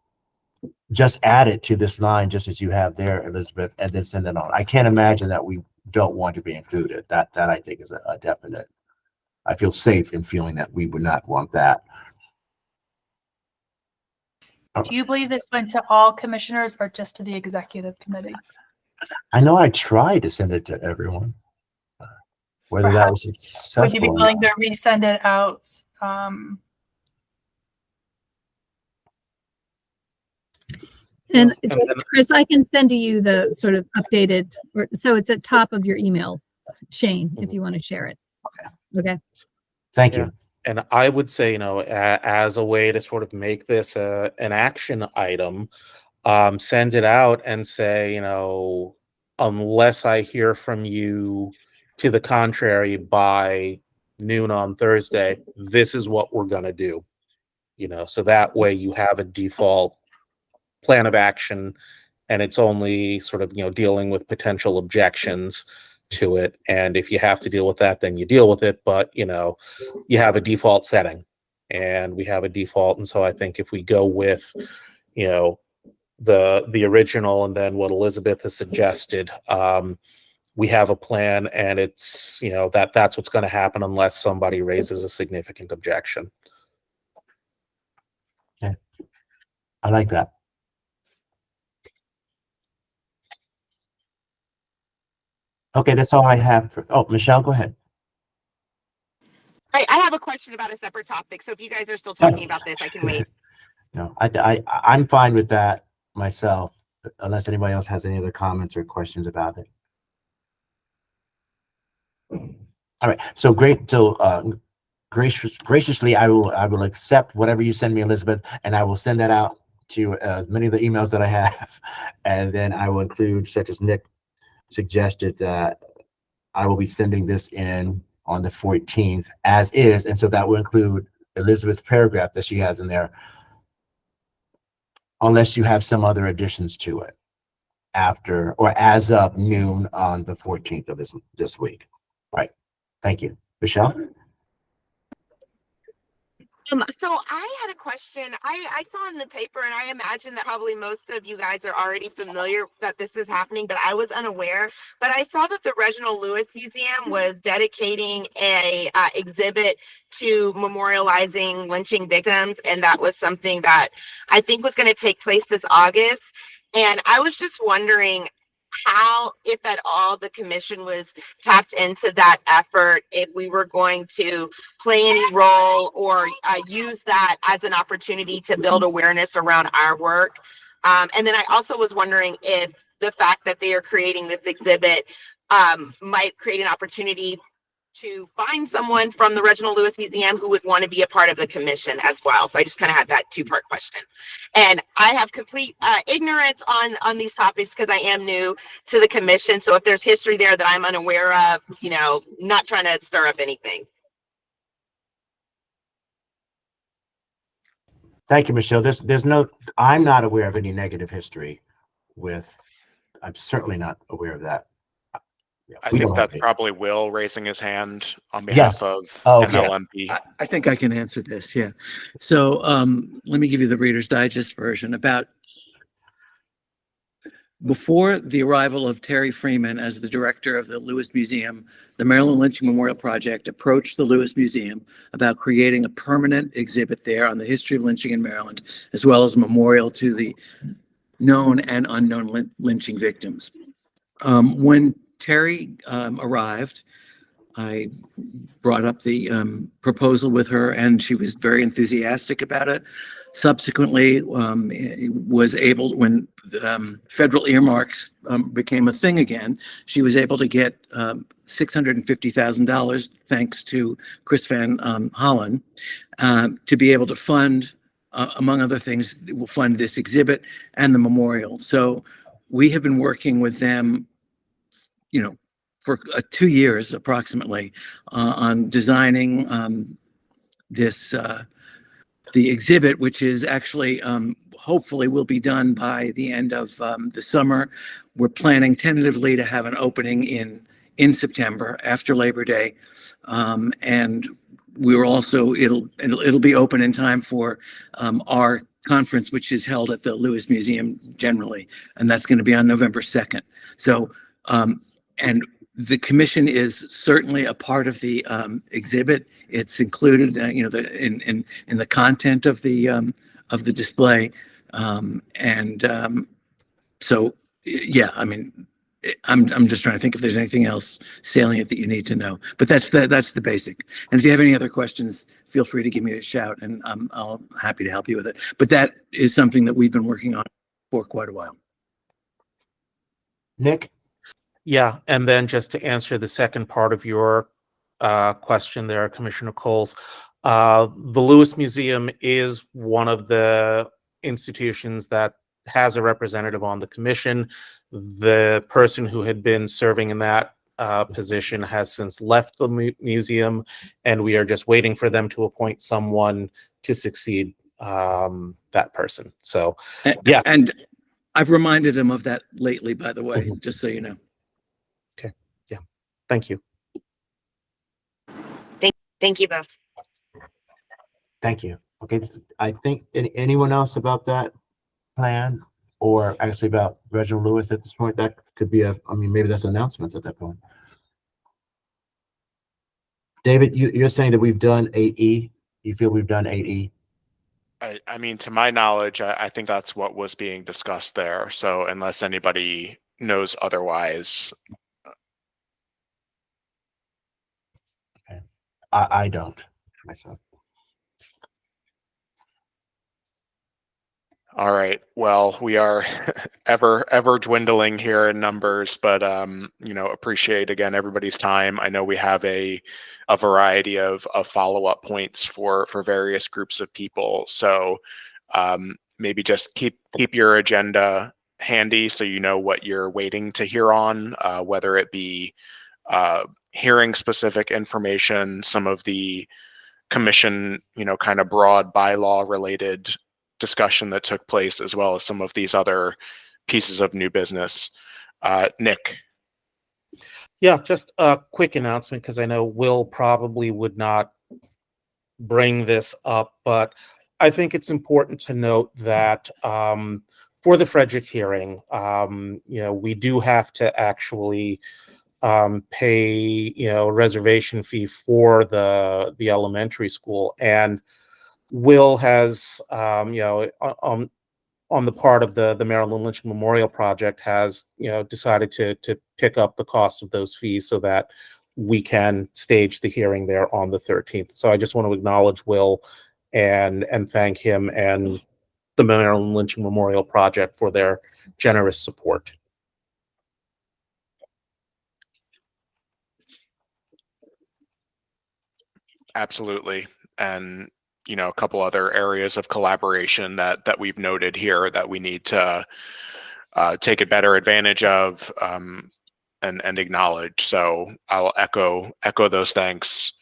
just add it to this line just as you have there, Elizabeth, and then send it on. I can't imagine that we don't want to be included. That I think is a definite. I feel safe in feeling that we would not want that. Do you believe this went to all commissioners or just to the executive committee? I know I tried to send it to everyone. Whether that was successful. Would you be willing to resend it out? And Chris, I can send to you the sort of updated, so it's at top of your email chain if you want to share it. Okay. Thank you. And I would say, as a way to sort of make this an action item, send it out and say, unless I hear from you to the contrary by noon on Thursday, this is what we're going to do. So that way you have a default plan of action, and it's only sort of, dealing with potential objections to it. And if you have to deal with that, then you deal with it. But, you have a default setting, and we have a default. And so I think if we go with, the original and then what Elizabeth has suggested, we have a plan, and it's, that's what's going to happen unless somebody raises a significant objection. Okay. I like that. Okay, that's all I have for, oh, Michelle, go ahead. I have a question about a separate topic. So if you guys are still talking about this, I can wait. No, I'm fine with that myself, unless anybody else has any other comments or questions about it. All right, so great. So graciously, I will accept whatever you send me, Elizabeth, and I will send that out to as many of the emails that I have, and then I will include, such as Nick suggested, that I will be sending this in on the 14th as is, and so that will include Elizabeth's paragraph that she has in there, unless you have some other additions to it after or as of noon on the 14th of this week. All right, thank you. Michelle? So I had a question. I saw in the paper, and I imagine that probably most of you guys are already familiar that this is happening, but I was unaware. But I saw that the Reginald Lewis Museum was dedicating a exhibit to memorializing lynching victims, and that was something that I think was going to take place this August. And I was just wondering how, if at all, the commission was tapped into that effort, if we were going to play any role or use that as an opportunity to build awareness around our work. And then I also was wondering if the fact that they are creating this exhibit might create an opportunity to find someone from the Reginald Lewis Museum who would want to be a part of the commission as well. So I just kind of had that two-part question. And I have complete ignorance on these topics because I am new to the commission. So if there's history there that I'm unaware of, not trying to stir up anything. Thank you, Michelle. I'm not aware of any negative history I'm certainly not aware of that. I think that's probably Will raising his hand on Yes. behalf of Okay. MLMP. I think I can answer this. Yeah. So let me give you the Reader's Digest version. About before the arrival of Terry Freeman as the director of the Lewis Museum, the Maryland Lynching Memorial Project approached the Lewis Museum about creating a permanent exhibit there on the history of lynching in Maryland, as well as a memorial to the known and unknown lynching victims. When Terry arrived, I brought up the proposal with her, and she was very enthusiastic about it. Subsequently, was able, when federal earmarks became a thing again, she was able to get $650,000, thanks to Chris Van Hollen, to be able to fund, among other things, will fund this exhibit and the memorial. So we have been working with them, for 2 years approximately, on designing the exhibit, which is actually hopefully will be done by the end of the summer. We're planning tentatively to have an opening in September after Labor Day, and we're also it'll be open in time for our conference, which is held at the Lewis Museum generally, and that's going to be on November 2nd. So and the commission is certainly a part of the exhibit. It's included, in the content of the display, so yeah. I mean, I'm just trying to think if there's anything else salient that you need to know. But that's the basic. And if you have any other questions, feel free to give me a shout, and I'll happy to help you with it. But that is something that we've been working on for quite a while. Nick? Yeah, and then just to answer the second part of your question there, Commissioner Coles, The Lewis Museum is one of the institutions that has a representative on the commission. The person who had been serving in that position has since left the museum, and we are just waiting for them to appoint someone to succeed that person. So, yes. And I've reminded him of that lately, by the way, just so you know. Okay. Yeah. Thank you. Thank you both. Thank you. Okay, I think anyone else about that plan, or actually about Reginald Lewis at this point? That could be I mean, maybe that's announcements at that point. David, you're saying that we've done 8E? You feel we've done 8E? I mean, to my knowledge, I think that's what was being discussed there. So unless anybody knows otherwise. Okay. I don't myself. All right. Well, we are ever dwindling here in numbers, but appreciate again everybody's time. I know we have a variety of follow-up points for various groups of people. So maybe just keep your agenda handy so you know what you're waiting to hear on, whether it be hearing specific information, some of the commission, kind of broad bylaw related discussion that took place, as well as some of these other pieces of new business. Nick. Yeah, just a quick announcement, because I know Will probably would not bring this up, but I think it's important to note that for the Frederick hearing, we do have to actually pay, a reservation fee for the elementary school. And Will has, on the part of the Maryland Lynching Memorial Project, has decided to pick up the cost of those fees so that we can stage the hearing there on the 13th. So I just want to acknowledge Will and thank him and the Maryland Lynching Memorial Project for their generous support. Absolutely. And a couple other areas of collaboration that we've noted here that we need to take a better advantage of and acknowledge. So I'll echo those thanks,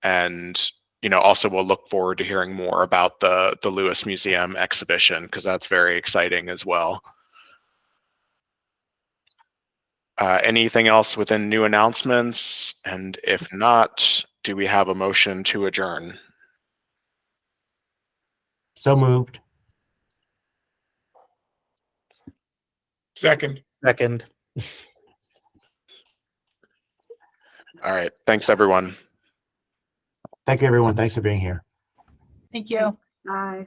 and also we'll look forward to hearing more about the Lewis Museum exhibition, because that's very exciting as well. Anything else within new announcements? And if not, do we have a motion to adjourn? So moved. Second. All right. Thanks, everyone. Thank you, everyone. Thanks for being here. Thank you. Bye.